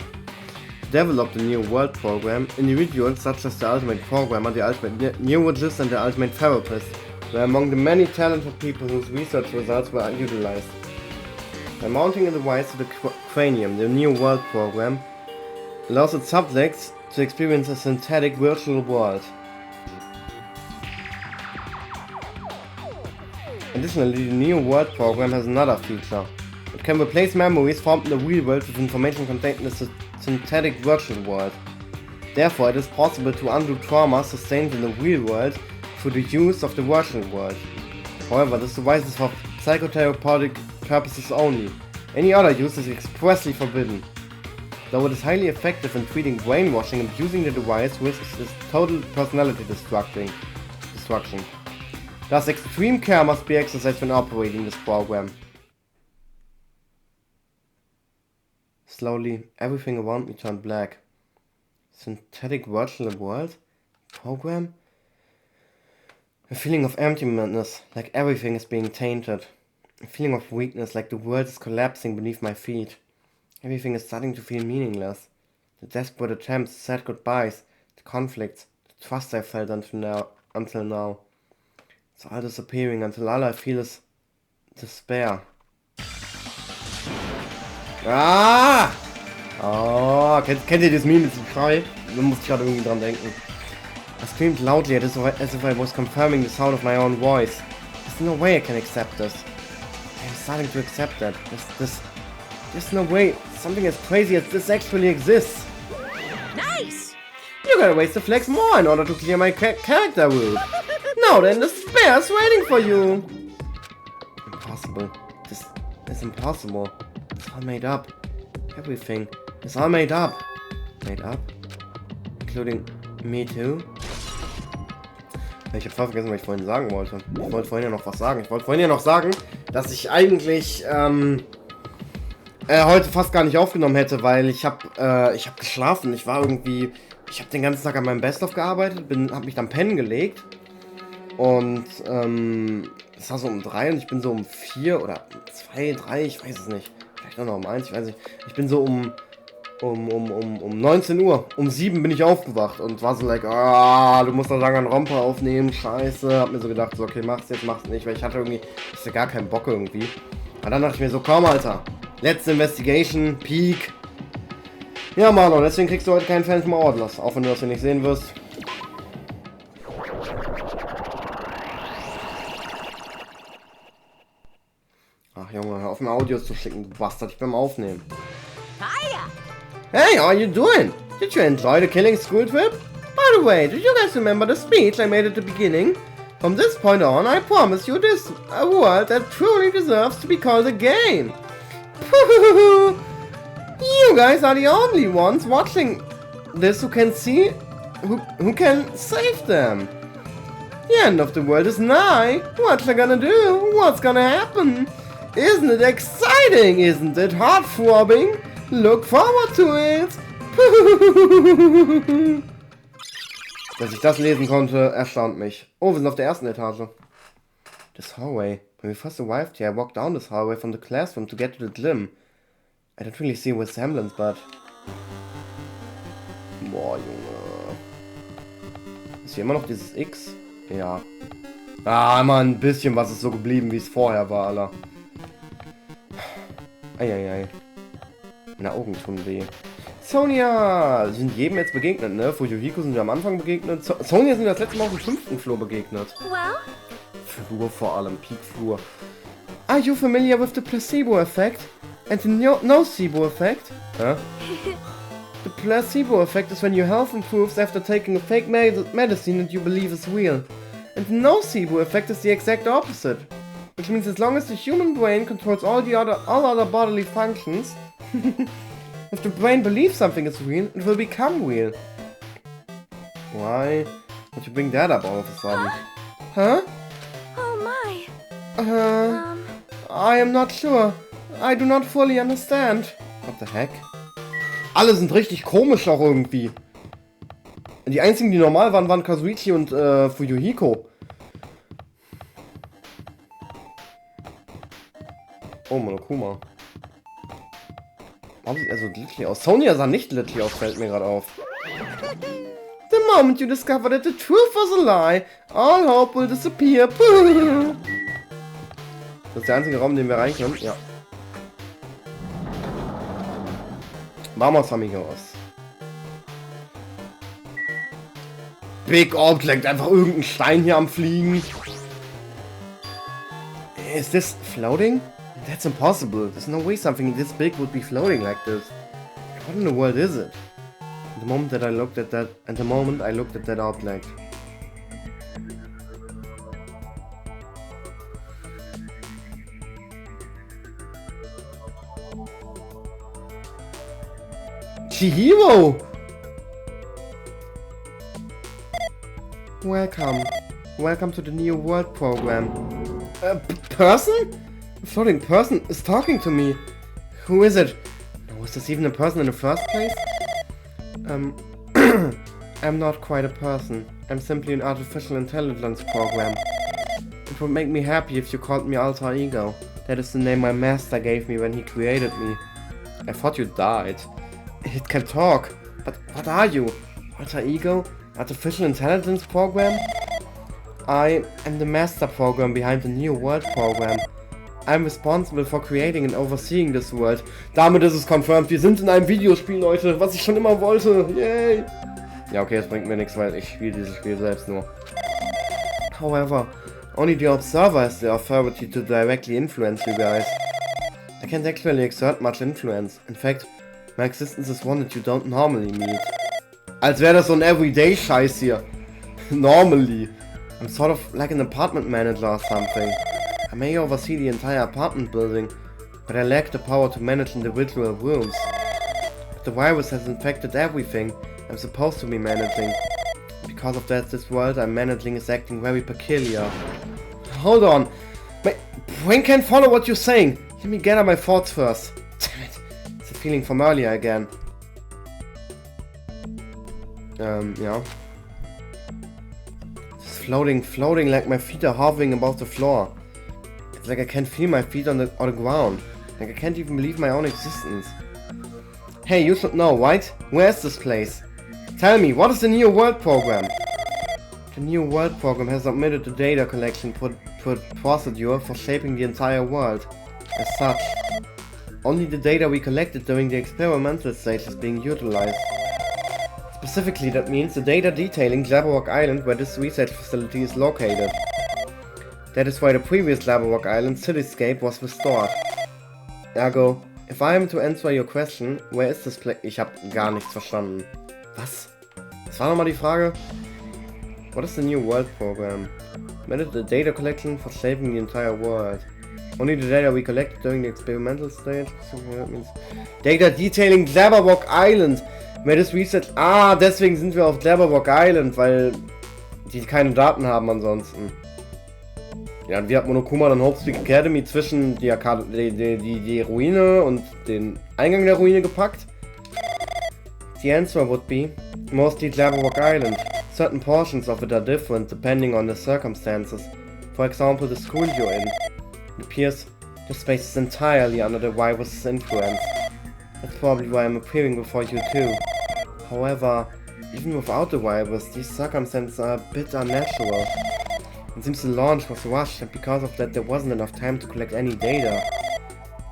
To develop the New World Program, individuals such as the Ultimate Programmer, the Ultimate Neurologist and the Ultimate Therapist were among the many talented people whose research results were utilized. By mounting a device to the cranium, the New World Program allows its subjects to experience a synthetic virtual world. Additionally, the new world program has another feature. It can replace memories formed in the real world with information contained in a synthetic virtual world. Therefore, it is possible to undo trauma sustained in the real world through the use of the virtual world. However, this device is for psychotherapeutic purposes only. Any other use is expressly forbidden. Though it is highly effective in treating brainwashing, and using the device risks its total personality destruction. Thus, extreme care must be exercised when operating this program. Slowly, everything around me turned black. Synthetic virtual world? Program? A feeling of emptiness, like everything is being tainted. A feeling of weakness, like the world is collapsing beneath my feet. Everything is starting to feel meaningless. The desperate attempts, the sad goodbyes, the conflicts, the trust I felt until now. It's all disappearing until all I feel is despair. Ah! Oh, kennt ihr das Meme mit dem Schrei? Da muss ich gerade irgendwie dran denken. I screamed loudly as if I was confirming the sound of my own voice. There's no way I can accept this. I'm starting to accept that. There's no way something as crazy as this actually exists. Nice! You gotta raise the flags more in order to clear my character route. Now then, the spare is waiting for you. Impossible. This is impossible. It's all made up. Everything is all made up. Made up? Including me too? Ich hab voll vergessen, was ich vorhin sagen wollte. Ich wollte vorhin ja noch was sagen. Ich wollte vorhin ja noch sagen, dass ich eigentlich heute fast gar nicht aufgenommen hätte, weil ich hab geschlafen. Ich habe den ganzen Tag an meinem Best-of gearbeitet, hab mich dann pennen gelegt. Und es war so um 3 und ich bin so um 4 oder 2, 3, ich weiß es nicht. Vielleicht noch um 1, ich weiß nicht. Ich bin so um 19 Uhr, um 7 bin ich aufgewacht und war so like, du musst noch Danganronpa aufnehmen, scheiße. Hab mir so gedacht, so, okay, mach's jetzt, mach's nicht, weil ich hatte gar keinen Bock irgendwie. Aber dann dachte ich mir so, komm, Alter, letzte Investigation, Peak. Ja, Marlon, deswegen kriegst du heute keinen Fan vom Ordners, auch wenn du das hier nicht sehen wirst. Ach Junge, hör auf mir Audios zu schicken, du Bastard, ich bin am Aufnehmen. Hiya! Hey, how are you doing? Did you enjoy the killing school trip? By the way, do you guys remember the speech I made at the beginning? From this point on, I promise you this a world that truly deserves to be called a game. You guys are the only ones watching this who can see, who can save them. The end of the world is nigh. What you gonna do? What's gonna happen? Isn't it exciting? Isn't it heart-throbbing? Look forward to it! Dass ich das lesen konnte, erstaunt mich. Oh, wir sind auf der ersten Etage. This hallway. When we first arrived here, I walked down this hallway from the classroom to get to the gym. I don't really see a resemblance, but... Boah, Junge. Ist hier immer noch dieses X? Ja. Ah, immer ein bisschen was ist so geblieben, wie es vorher war, Alter. Eieiei. Meine Augen tun weh. Sonja! Sind jedem jetzt begegnet, ne? Fujihiko sind wir am Anfang begegnet. Sonja sind wir das letzte Mal auf dem 5. Flur begegnet. Well? Flur vor allem, Peak-Flur. Are you familiar with the placebo effect? And the nocebo effect? Huh? The placebo effect is when your health improves after taking a fake medicine that you believe is real. And the nocebo effect is the exact opposite. Which means as long as the human brain controls all other bodily functions, if the brain believes something is real, it will become real. Why would you bring that up all of a sudden? Huh? Oh my. I am not sure. I do not fully understand. What the heck? Alle sind richtig komisch auch irgendwie. Die einzigen, die normal waren, waren Kazuichi und Fujihiko. Oh, Monokuma. Warum sieht er so glitschig aus? Sonja sah nicht glitschig aus, fällt mir gerade auf. The moment you discover that the truth was a lie, all hope will disappear. Das ist der einzige Raum, in den wir rein können. Ja. Vamos, amigos. Big Object, einfach irgendein Stein hier am Fliegen. Is this floating? That's impossible. There's no way something this big would be floating like this. What in the world is it? At the moment I looked at that object. Chihiro! Welcome to the New World program. Person? A floating person is talking to me. Who is it? Was this even a person in the first place? I'm not quite a person. I'm simply an artificial intelligence program. It would make me happy if you called me alter ego. That is the name my master gave me when he created me. I thought you died. It can talk. But what are you? Alter ego? Artificial intelligence program? I am the master program behind the New World program. I'm responsible for creating and overseeing this world. Damit ist es confirmed. Wir sind in einem Videospiel, Leute, was ich schon immer wollte. Yay! Ja, okay, das bringt mir nichts, weil ich spiele dieses Spiel selbst nur. However, only the observer has the authority to directly influence you guys. I can't actually exert much influence. In fact, my existence is one that you don't normally meet. Als wäre das so ein Everyday-Scheiß hier. Normally. I'm sort of like an apartment manager or something. I may oversee the entire apartment building, but I lack the power to manage individual rooms. But the virus has infected everything I'm supposed to be managing. Because of that, this world I'm managing is acting very peculiar. Hold on. My brain can't follow what you're saying. Let me gather my thoughts first. Damn it. It's a feeling from earlier again. Yeah. It's floating like my feet are hovering above the floor. It's like I can't feel my feet on the ground. Like I can't even believe my own existence. Hey, you should know, right? Where is this place? Tell me, what is the New World program? The New World program has submitted the data collection procedure for shaping the entire world. As such, only the data we collected during the experimental stage is being utilized. Specifically, that means the data detailing Jaberwock Island, where this research facility is located. That is why the previous Jaberwock Island cityscape was restored. Ergo, if I am to answer your question, where is this place? Ich hab gar nichts verstanden. Was? Was war nochmal die Frage? What is the New World program? Managed the data collection for shaping the entire world. Only the data we collected during the experimental stage. So that means data detailing Jaberwock Island. Where this research. Ah, deswegen sind wir auf Jaberwock Island, weil die keine Daten haben ansonsten. Ja, und wir hat Monokuma dann Hope Speak Academy zwischen die Ruine und den Eingang der Ruine gepackt? The answer would be mostly Jaberwock Island. Certain portions of it are different depending on the circumstances. For example, the school you're in. It appears the space is entirely under the virus's influence. That's probably why I'm appearing before you too. However, even without the virus, these circumstances are a bit unnatural. It seems the launch was rushed, and because of that there wasn't enough time to collect any data.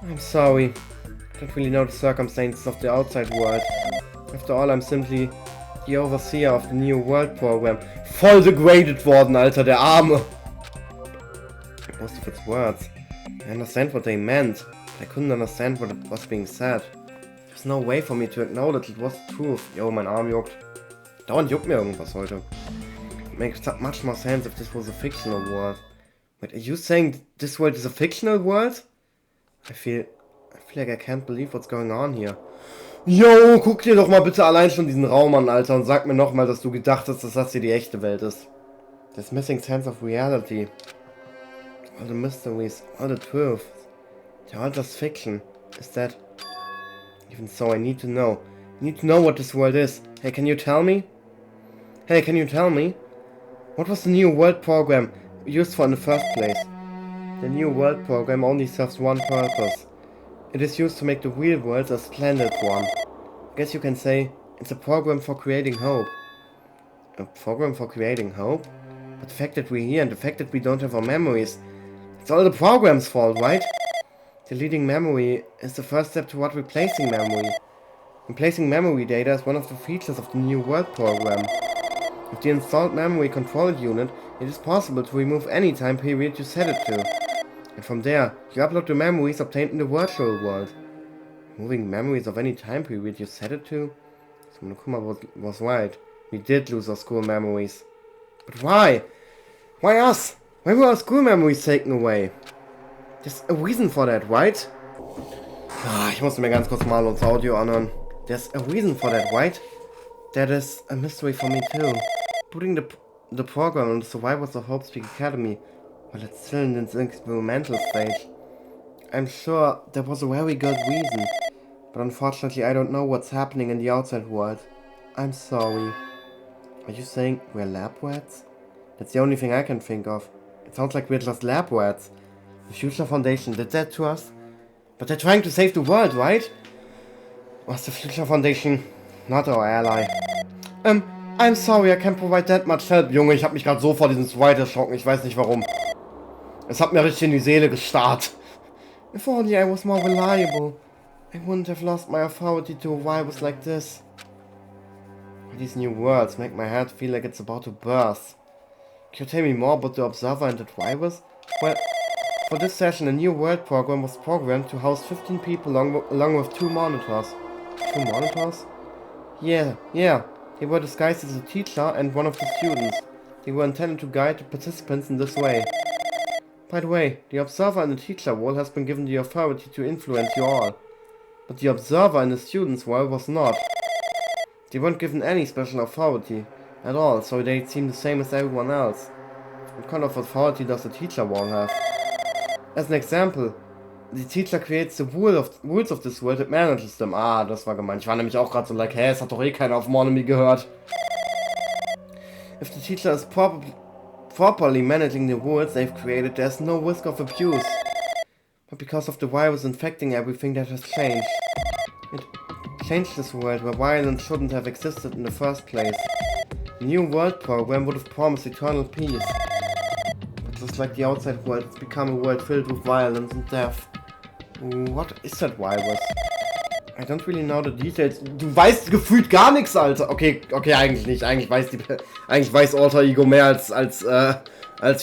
I'm sorry. I don't really know the circumstances of the outside world. After all, I'm simply the overseer of the New World program. Voll degraded worden, Alter, der Arme! Most of its words. I understand what they meant, but I couldn't understand what was being said. There's no way for me to acknowledge it was the truth. Yo, mein Arm juckt. Dauernd juckt mir irgendwas heute. It makes much more sense if this was a fictional world. Wait, are you saying this world is a fictional world? I feel like I can't believe what's going on here. Yo, guck dir doch mal bitte allein schon diesen Raum an, Alter, und sag mir nochmal, dass du gedacht hast, dass das hier die echte Welt ist. This missing sense of reality. All the mysteries, all the truth. They're all just fiction. Is that... Even so, I need to know. I need to know what this world is. Hey, can you tell me? Hey, can you tell me? What was the New World program used for in the first place? The New World program only serves one purpose. It is used to make the real world a splendid one. I guess you can say it's a program for creating hope. A program for creating hope? But the fact that we're here and the fact that we don't have our memories, it's all the program's fault, right? Deleting memory is the first step toward replacing memory. Replacing memory data is one of the features of the New World program. With the installed memory control unit, it is possible to remove any time period you set it to. And from there, you upload the memories obtained in the virtual world. Moving memories of any time period you set it to? So Monokuma was right. We did lose our school memories. But why? Why us? Why were our school memories taken away? There's a reason for that, right? Ich musste mir ganz kurz mal unser Audio anhören. There's a reason for that, right? That is a mystery for me too. Putting the program on the survivors of Hope Peak Academy while it's still in its experimental stage. I'm sure there was a very good reason, but unfortunately I don't know what's happening in the outside world. I'm sorry. Are you saying we're lab rats? That's the only thing I can think of. It sounds like we're just lab rats. The Future Foundation did that to us? But they're trying to save the world, right? Was the Future Foundation not our ally? I'm sorry, I can't provide that much help. Junge, ich hab mich gerade so vor diesem Sprite erschrocken. Ich weiß nicht warum. Es hat mir richtig in die Seele gestarrt. If only I was more reliable, I wouldn't have lost my authority to a virus like this. These new words make my head feel like it's about to burst. Can you tell me more about the Observer and the virus? Well, for this session a new world program was programmed to house 15 people along with 2 monitors. 2 monitors? Yeah. They were disguised as a teacher and one of the students. They were intended to guide the participants in this way. By the way, the Observer and the teacher role has been given the authority to influence you all. But the Observer and the students role was not. They weren't given any special authority at all, so they seem the same as everyone else. What kind of authority does the teacher role have? As an example, the teacher creates the rules of this world and manages them. Ah, das war gemeint. Ich war nämlich auch gerade so like, hä, es hat doch eh keiner auf Monomy gehört. If the teacher is properly managing the rules they've created, there's no risk of abuse. But because of the virus infecting everything, that has changed. It changed this world where violence shouldn't have existed in the first place. The new world program would have promised eternal peace. But just like the outside world, it's become a world filled with violence and death. What is that virus? I don't really know the details. Du weißt gefühlt gar nichts, Alter. Okay, eigentlich nicht. Eigentlich weiß Alter Ego mehr als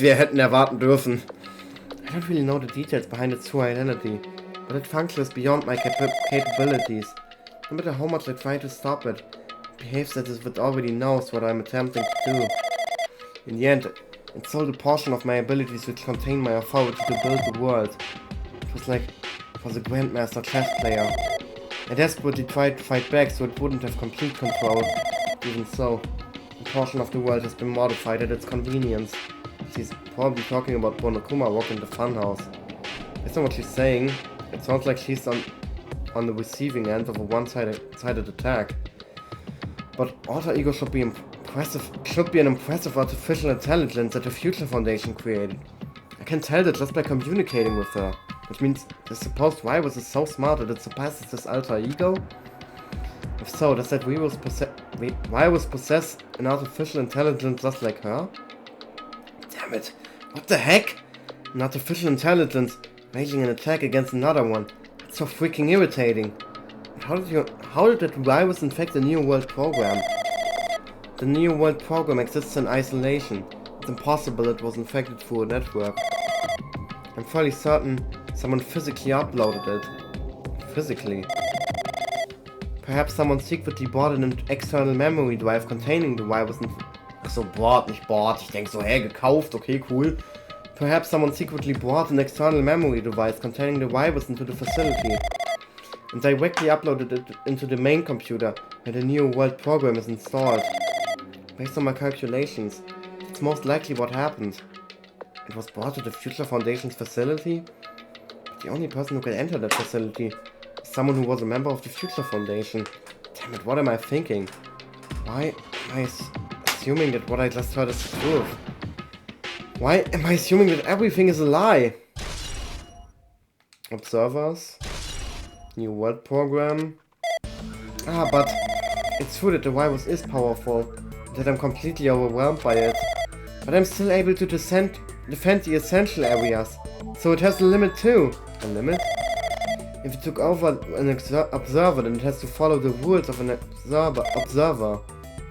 wir hätten erwarten dürfen. I don't really know the details behind its true identity, but it functions beyond my capabilities. No matter how much I try to stop it, it behaves as if it already knows what I'm attempting to do. In the end, it sold a portion of my abilities which contain my authority to build the world. It was like it was a grandmaster chess player. I desperately tried to fight back so it wouldn't have complete control. Even so, a portion of the world has been modified at its convenience. She's probably talking about Monokuma in the funhouse. Based on what she's saying, it sounds like she's on the receiving end of a one-sided attack. But Alter Ego should be an impressive artificial intelligence that the Future Foundation created. I can tell that just by communicating with her. Which means the supposed virus is so smart that it surpasses this Alter Ego? If so, does that virus possess an artificial intelligence just like her? Damn it, what the heck? An artificial intelligence waging an attack against another one. It's so freaking irritating. How did that virus infect the New World program? The New World program exists in isolation. It's impossible it was infected through a network. I'm fairly certain someone physically uploaded it. Physically. Perhaps someone secretly bought an external memory drive containing the virus and... Achso, bought, nicht bought. Ich denk so, hey, gekauft, okay, cool. Perhaps someone secretly brought an external memory device containing the virus into the facility and directly uploaded it into the main computer where the New World program is installed. Based on my calculations, it's most likely what happened. It was brought to the Future Foundation's facility? But the only person who can enter that facility is someone who was a member of the Future Foundation. Damn it, what am I thinking? Why am I assuming that what I just heard is the truth? Why am I assuming that everything is a lie? Observers? New World program? Ah, but it's true that the virus is powerful, that I'm completely overwhelmed by it. But I'm still able to defend the essential areas, so it has a limit too. A limit? If it took over an observer, then it has to follow the rules of an observer.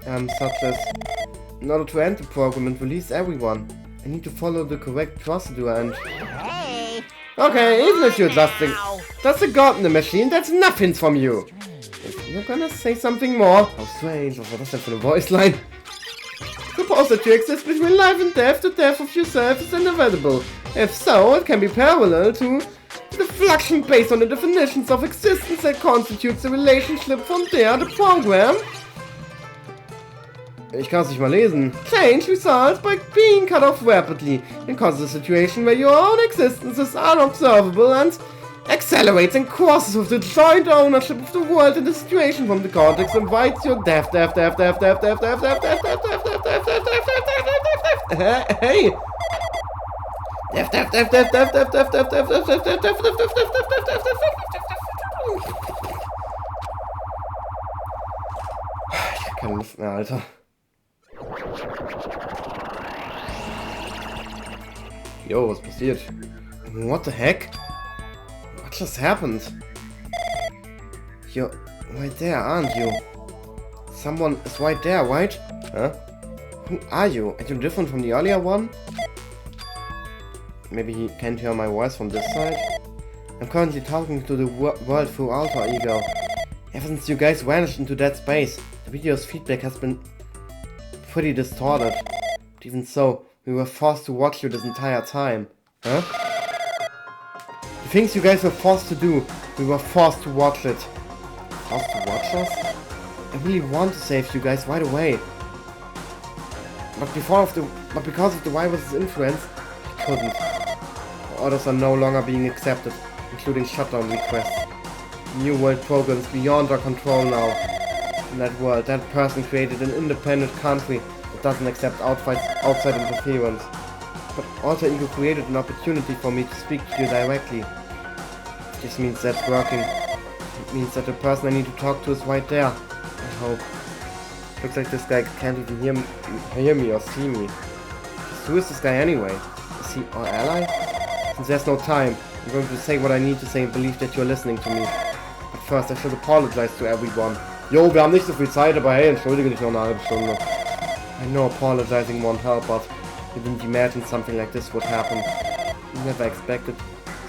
Such as, in order to end the program and release everyone, I need to follow the correct procedure and... Hey, Okay, even if you're just a god in the machine, that's nothing from you. If you're gonna say something more. How strange, was war das denn für eine voice line? Suppose that you exist between life and death, the death of yourself is inevitable. If so, it can be parallel to the fluction based on the definitions of existence that constitutes the relationship from there, the program. Ich kann es nicht mal lesen. Change results by being cut off rapidly and causes a situation where your own existence is unobservable and accelerates and crosses with the joint ownership of the world, and the situation from the context invites your death. Hey! Ich hab keine Luft mehr, Alter. Yo, was passiert? What the heck? What just happened? You're right there, aren't you? Someone is right there, right? Huh? Who are you? Are you different from the earlier one? Maybe he can't hear my voice from this side? I'm currently talking to the world through alter ego. Ever since you guys vanished into that space, the video's feedback has been pretty distorted. But even so, we were forced to watch you this entire time. Huh? The things you guys were forced to do, we were forced to watch it. Forced to watch us? I really want to save you guys right away. But because of the virus's influence, I couldn't. Orders are no longer being accepted, including shutdown requests. New world programs beyond our control now. In that world, that person created an independent country that doesn't accept outside interference. But Alter Ego created an opportunity for me to speak to you directly. This means that's working. It means that the person I need to talk to is right there. I hope. Looks like this guy can't even hear me or see me. Who is this guy anyway? Is he our ally? Since there's no time, I'm going to say what I need to say and believe that you're listening to me. But first, I should apologize to everyone. Yo, wir haben nicht so viel Zeit, aber hey, entschuldige dich noch eine halbe Stunde. I know apologizing won't help, but you didn't imagine something like this would happen. You never expected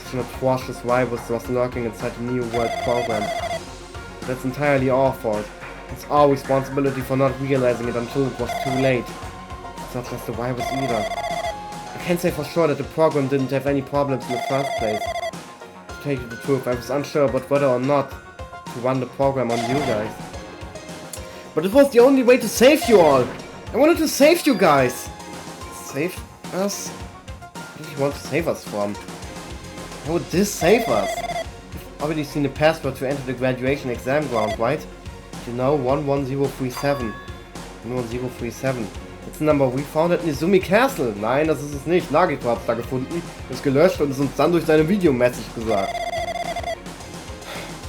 such an atrocious virus was lurking inside the New World program. But that's entirely our fault. It's our responsibility for not realizing it until it was too late. It's not just the virus either. I can't say for sure that the program didn't have any problems in the first place. To tell you the truth, I was unsure about whether or not to run the program on you guys. But it was the only way to save you all! I wanted to save you guys! Save us? What do you want to save us from? How would this save us? You've already seen the password to enter the graduation exam ground, right? You know, 11037. 11037. That's the number we found at Nizumi Castle. Nein, das ist es nicht. Nagito hat's da gefunden, ist gelöscht und ist uns dann durch seine Videomessage gesagt.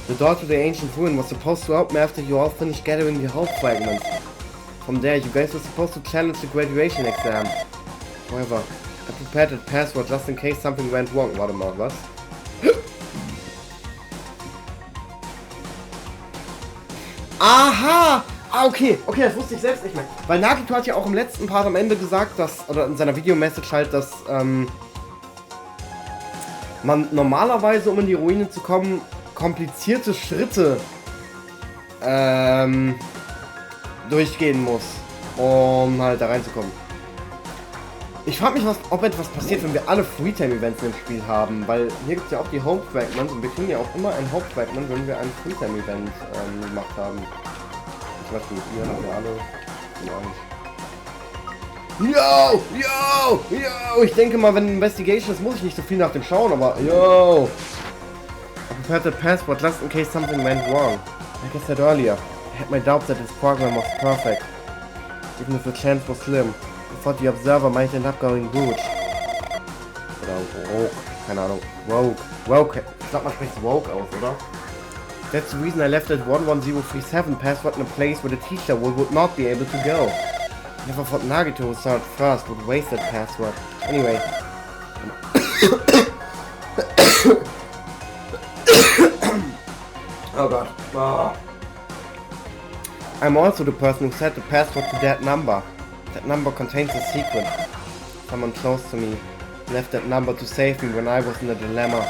The door to the ancient ruin was supposed to open after you all finished gathering the hope fragments. From there, you guys were supposed to challenge the graduation exam. However, I prepared that password just in case something went wrong. Warte mal, was? Aha! Ah, okay, das wusste ich selbst nicht mehr. Weil Nagito hat ja auch im letzten Part am Ende gesagt, dass, oder in seiner Videomessage halt, dass man normalerweise, um in die Ruine zu kommen, komplizierte Schritte durchgehen muss, um halt da reinzukommen. Ich frage mich, ob etwas passiert, wenn wir alle Freetime-Events im Spiel haben, weil hier gibt es ja auch die Hope-Fragments und wir kriegen ja auch immer ein Hope-Fragment, wenn wir ein Freetime-Event gemacht haben. Zum Beispiel hier haben wir alle. Yo! Ich denke mal, wenn Investigation ist, muss ich nicht so viel nach dem schauen, aber yo! I prepared the passport just in case something went wrong. Like I said earlier, I had my doubts that this program was perfect. Even if the chance was slim, I thought the observer might end up going rogue. Oder rogue, keine Ahnung. Rogue. Ich glaube, man spricht rogue aus, oder? That's the reason I left that 11037 password in a place where the teacher would not be able to go. I never thought Nagito, who saw it first, would waste that password. Anyway. Oh god. Oh. I'm also the person who set the password to that number. That number contains a secret. Someone close to me left that number to save me when I was in a dilemma.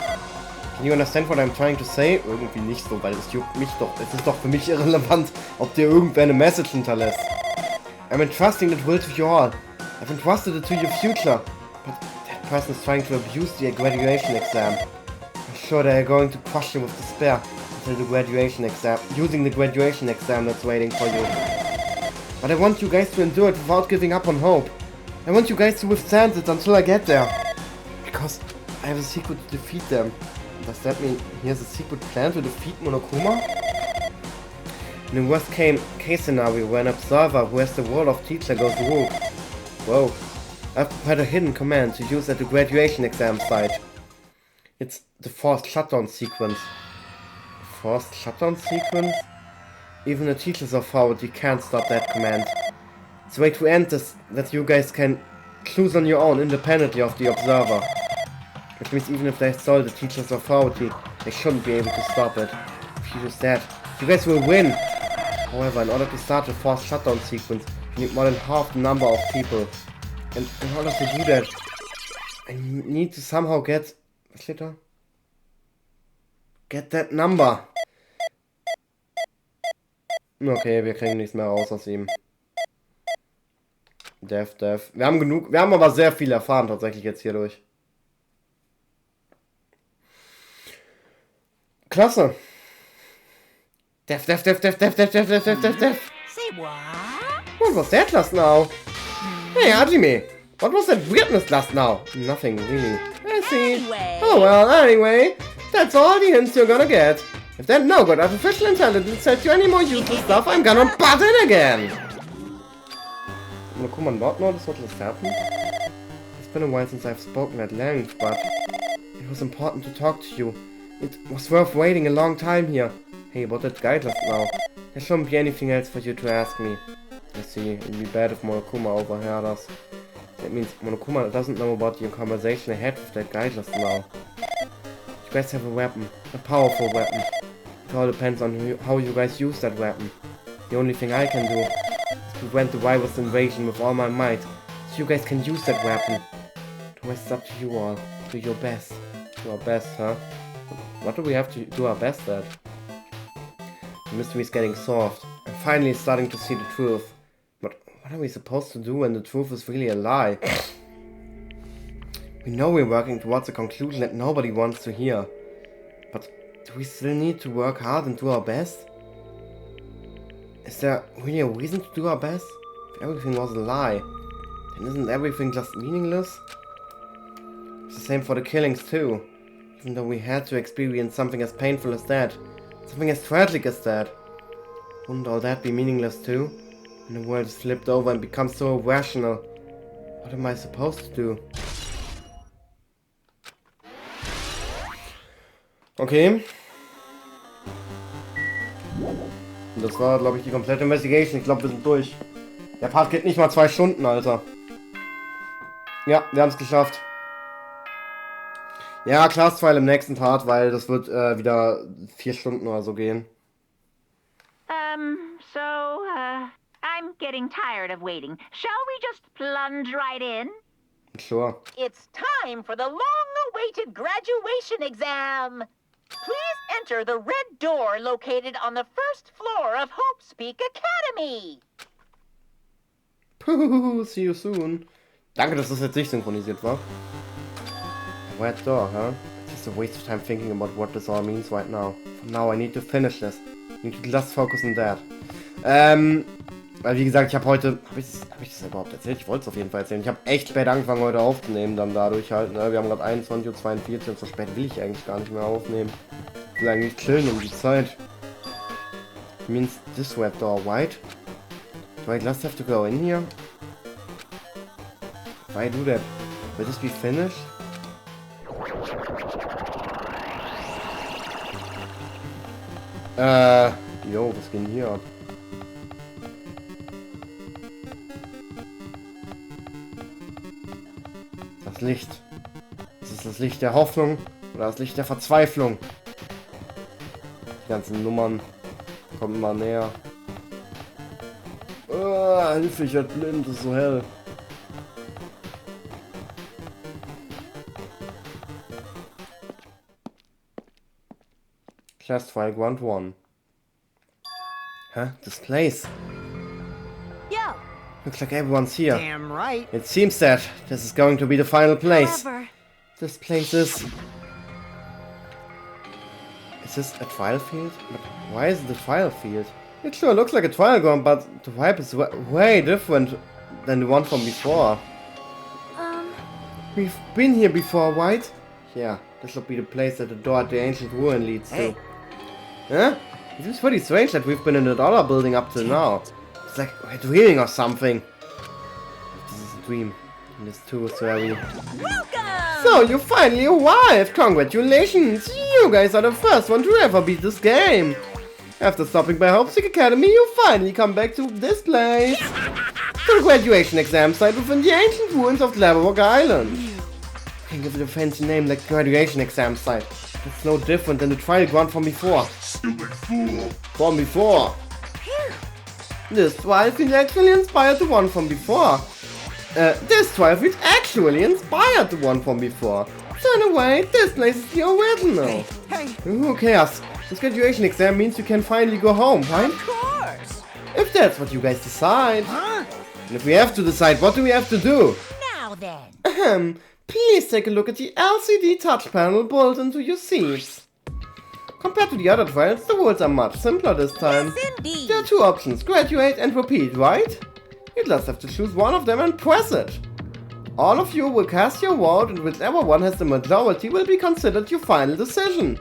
Can you understand what I'm trying to say? Irgendwie nicht so, weil es juckt mich doch. Es ist doch für mich irrelevant, ob dir irgendwer eine Message hinterlässt. I'm entrusting that will to you all. I've entrusted it to your future. But that person is trying to abuse the graduation exam. I'm sure they are going to crush you with despair until the graduation exam, using the graduation exam that's waiting for you. But I want you guys to endure it without giving up on hope. I want you guys to withstand it until I get there. Because I have a secret to defeat them. Does that mean he has a secret plan to defeat Monokuma? In the worst case scenario, where an observer who has the role of teacher goes rogue. Whoa. I've prepared a hidden command to use at the graduation exam site. It's the forced shutdown sequence. Forced shutdown sequence? Even the teachers of authority can't stop that command. The way to end this that you guys can choose on your own independently of the observer. Which means even if they stole the teacher's authority, they shouldn't be able to stop it. If you use that, you guys will win! However, in order to start the forced shutdown sequence, you need more than half the number of people. And in order to do that, I need to somehow get... Was steht da? Get that number! Okay, wir kriegen nichts mehr raus aus ihm. Dev. Wir haben aber sehr viel erfahren tatsächlich jetzt hierdurch. Klasse. Dev. Say what? What was that last now? Hey, Hajime. What was that weirdness last now? Nothing, really. I see. Anyway. Oh well, anyway. That's all the hints you're gonna get. If that no-good artificial intelligence tells you any more useless stuff, I'm gonna butt in again. Guck mal, not notice what just happened? It's been a while since I've spoken at length, but it was important to talk to you. It was worth waiting a long time here. Hey, what did guide us now? There shouldn't be anything else for you to ask me. I see, it'd be bad if Monokuma overheard us. That means Monokuma doesn't know about your conversation ahead with that guide us now. You guys have a weapon, a powerful weapon. It all depends on how you guys use that weapon. The only thing I can do is prevent the virus invasion with all my might, so you guys can use that weapon. The rest is up to you all. Do your best. Do our best, huh? What do we have to do our best at? The mystery is getting solved. I'm finally starting to see the truth. But what are we supposed to do when the truth is really a lie? We know we're working towards a conclusion that nobody wants to hear. But do we still need to work hard and do our best? Is there really a reason to do our best? If everything was a lie, then isn't everything just meaningless? It's the same for the killings too. Even though we had to experience something as painful as that, something as tragic as that, wouldn't all that be meaningless too? When the world is flipped over and becomes so irrational, what am I supposed to do? Okay. Und das war, glaube ich, die komplette Investigation. Ich glaube, wir sind durch. Der Part geht nicht mal 2 Stunden, Alter. Ja, wir haben es geschafft. Ja, Class-File im nächsten Part, weil das wird wieder 4 Stunden oder so gehen. I'm getting tired of waiting. Shall we just plunge right in? Sure. It's time for the long-awaited graduation exam. Please enter the red door located on the first floor of Hope Speak Academy. Puh, see you soon. Danke, dass das jetzt nicht synchronisiert war. Red door, huh? It's just a waste of time thinking about what this all means right now. For now, I need to finish this. I need to just focus on that. Weil wie gesagt, ich habe heute... Hab ich das überhaupt erzählt? Ich wollte es auf jeden Fall erzählen. Ich habe echt spät angefangen heute aufzunehmen, dann dadurch halt. Ne? Wir haben gerade 21:42 Uhr und so spät will ich eigentlich gar nicht mehr aufnehmen. Ich will eigentlich chillen um die Zeit. Means this red door, right? Do I just have to go in here? Why do that? Will this be finished? Jo, was geht denn hier ab? Das Licht. Ist es das Licht der Hoffnung oder das Licht der Verzweiflung? Die ganzen Nummern kommen immer näher. Hilfe, ich werd blind, das ist so hell. Test file Ground 1. Huh? This place? Yo. Looks like everyone's here. Damn right. It seems that this is going to be the final place. Clever. This place is... Is this a trial field? But why is it a trial field? It sure looks like a trial ground, but the vibe is way different than the one from before. We've been here before, right? Yeah, this should be the place that the door at the ancient ruin leads to. Huh? It seems pretty strange that we've been in the dollar building up till now. It's like we're dreaming or something. This is a dream. And this too is very... Welcome. So, you finally arrived! Congratulations! You guys are the first one to ever beat this game! After stopping by Hop's Academy, you finally come back to this place! To the graduation exam site within the ancient ruins of Jaberwock Island. You can give it a fancy name like graduation exam site. It's no different than the trial ground from before. Stupid fool! From before! This trial field actually inspired the one from before. This trial field actually inspired the one from before. So in a way, this place is the original. Hey. Who cares? This graduation exam means you can finally go home, right? Of course. If that's what you guys decide. Huh? And if we have to decide, what do we have to do? Now then. Please take a look at the LCD touch panel built into your seats. Compared to the other trials, the rules are much simpler this time. Yes, indeed. There are two options, graduate and repeat, right? You just have to choose one of them and press it. All of you will cast your vote, and whichever one has the majority will be considered your final decision.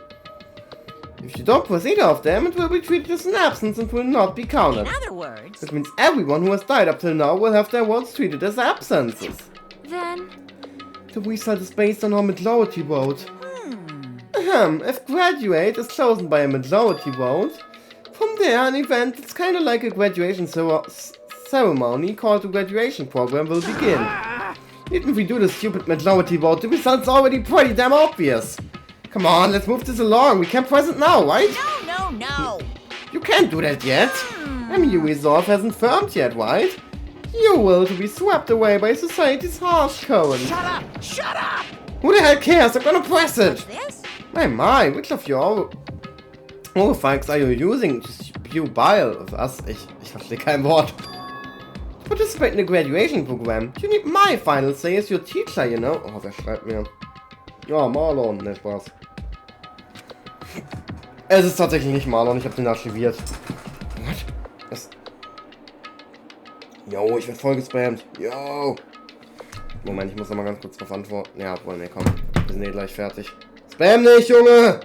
If you don't press either of them, it will be treated as an absence and will not be counted. In other words, This means everyone who has died up till now will have their votes treated as absences. then. The result is based on our majority vote. If graduate is chosen by a majority vote, from there an event that's kinda like a graduation ceremony called the graduation program will begin. Even if we do the stupid majority vote, the result's already pretty damn obvious. Come on, let's move this along. We can press it now, right? No. You can't do that yet. MU resolve hasn't firmed yet, right? You will to be swept away by society's harsh code. Shut up! Who the hell cares? I'm gonna press it. This? My, which of your Ohrfeigs are you using to spew bile of us? Ich verstehe kein Wort. To participate in the graduation program, you need my final say as your teacher, you know. Oh, wer schreibt mir? Ja, Marlon. Ne, Spaß. Es ist tatsächlich nicht Marlon, ich habe den archiviert. What? Was? Yo, ich werde voll gespammt. Yo. Moment, ich muss noch mal ganz kurz drauf antworten. Ja, obwohl, ne, komm. Wir sind eh gleich fertig. Spam nicht, Junge!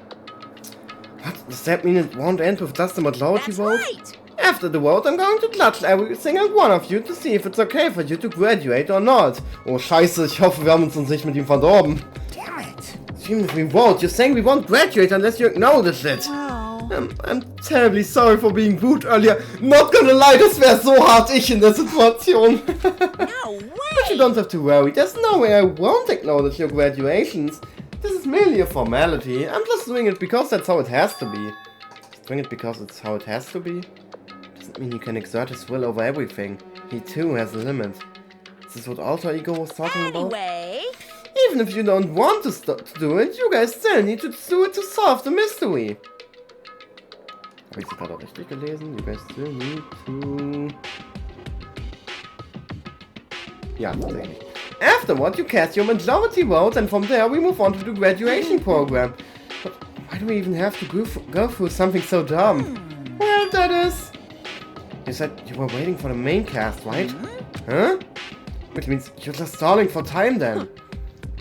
What? Does that mean it won't end with just a majority That's vote? right. After the vote, I'm going to judge every single one of you to see if it's okay for you to graduate or not. Oh, scheiße, ich hoffe, wir haben uns nicht mit ihm verdorben. Damn it! Even if we vote, you're saying we won't graduate unless you acknowledge it. Oh. I'm terribly sorry for being rude earlier. Not gonna lie, das wäre so hart ich in der Situation. No But you way. don't have to worry, there's no way I won't acknowledge your graduations. This is merely a formality. I'm just doing it because that's how it has to be. Just doing it because it's how it has to be? Doesn't mean he can exert his will over everything. He too has a limit. Is this what alter ego was talking about? Anyway. Even if you don't want to do it, you guys still need to do it to solve the mystery. Habe ich das gerade auch richtig gelesen? You guys still need to... Ja, tatsächlich. Afterward, you cast your majority vote, and from there we move on to the graduation program. But why do we even have to go through something so dumb? Well, that is... You said you were waiting for the main cast, right? Huh? Which means you're just stalling for time then.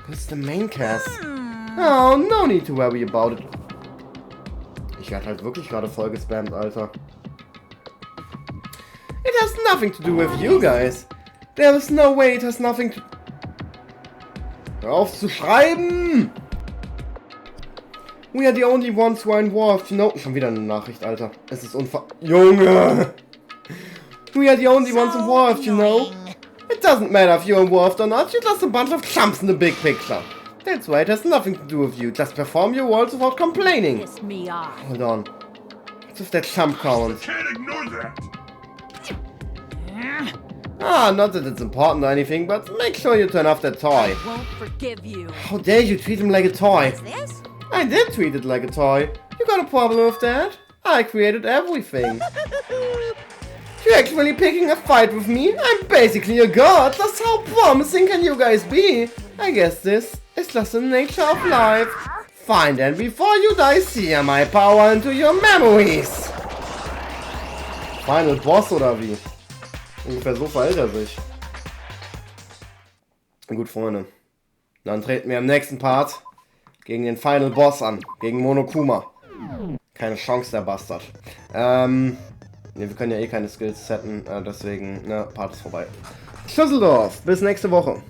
Who's the main cast? Oh, no need to worry about it. Ich werde halt wirklich gerade voll gespammt, Alter. It has nothing to do with you guys. There is no way it has nothing to... Hör auf zu schreiben! We are the only ones who are involved, you know... Schon wieder eine Nachricht, Alter. Es ist Junge! We are the only ones involved, you know? It doesn't matter if you're involved or not, you're just a bunch of chumps in the big picture. That's why it has nothing to do with you. Just perform your roles without complaining. Piss me off. Hold on. What's with that chump count? Can't ignore that. Ah, not that it's important or anything, but make sure you turn off that toy. Won't forgive you. How dare you treat him like a toy? Is this? I did treat it like a toy. You got a problem with that? I created everything. You're actually picking a fight with me? I'm basically a god. That's how promising can you guys be? I guess this is just the nature of life. Fine then, before you die, sear my power into your memories. Final Boss oder wie? Ungefähr so verhält er sich. Gut, Freunde. Dann treten wir im nächsten Part gegen den Final Boss an. Gegen Monokuma. Keine Chance, der Bastard. Ne, wir können ja eh keine Skills setten. Deswegen, ne, Part ist vorbei. Schlüsseldorf. Bis nächste Woche.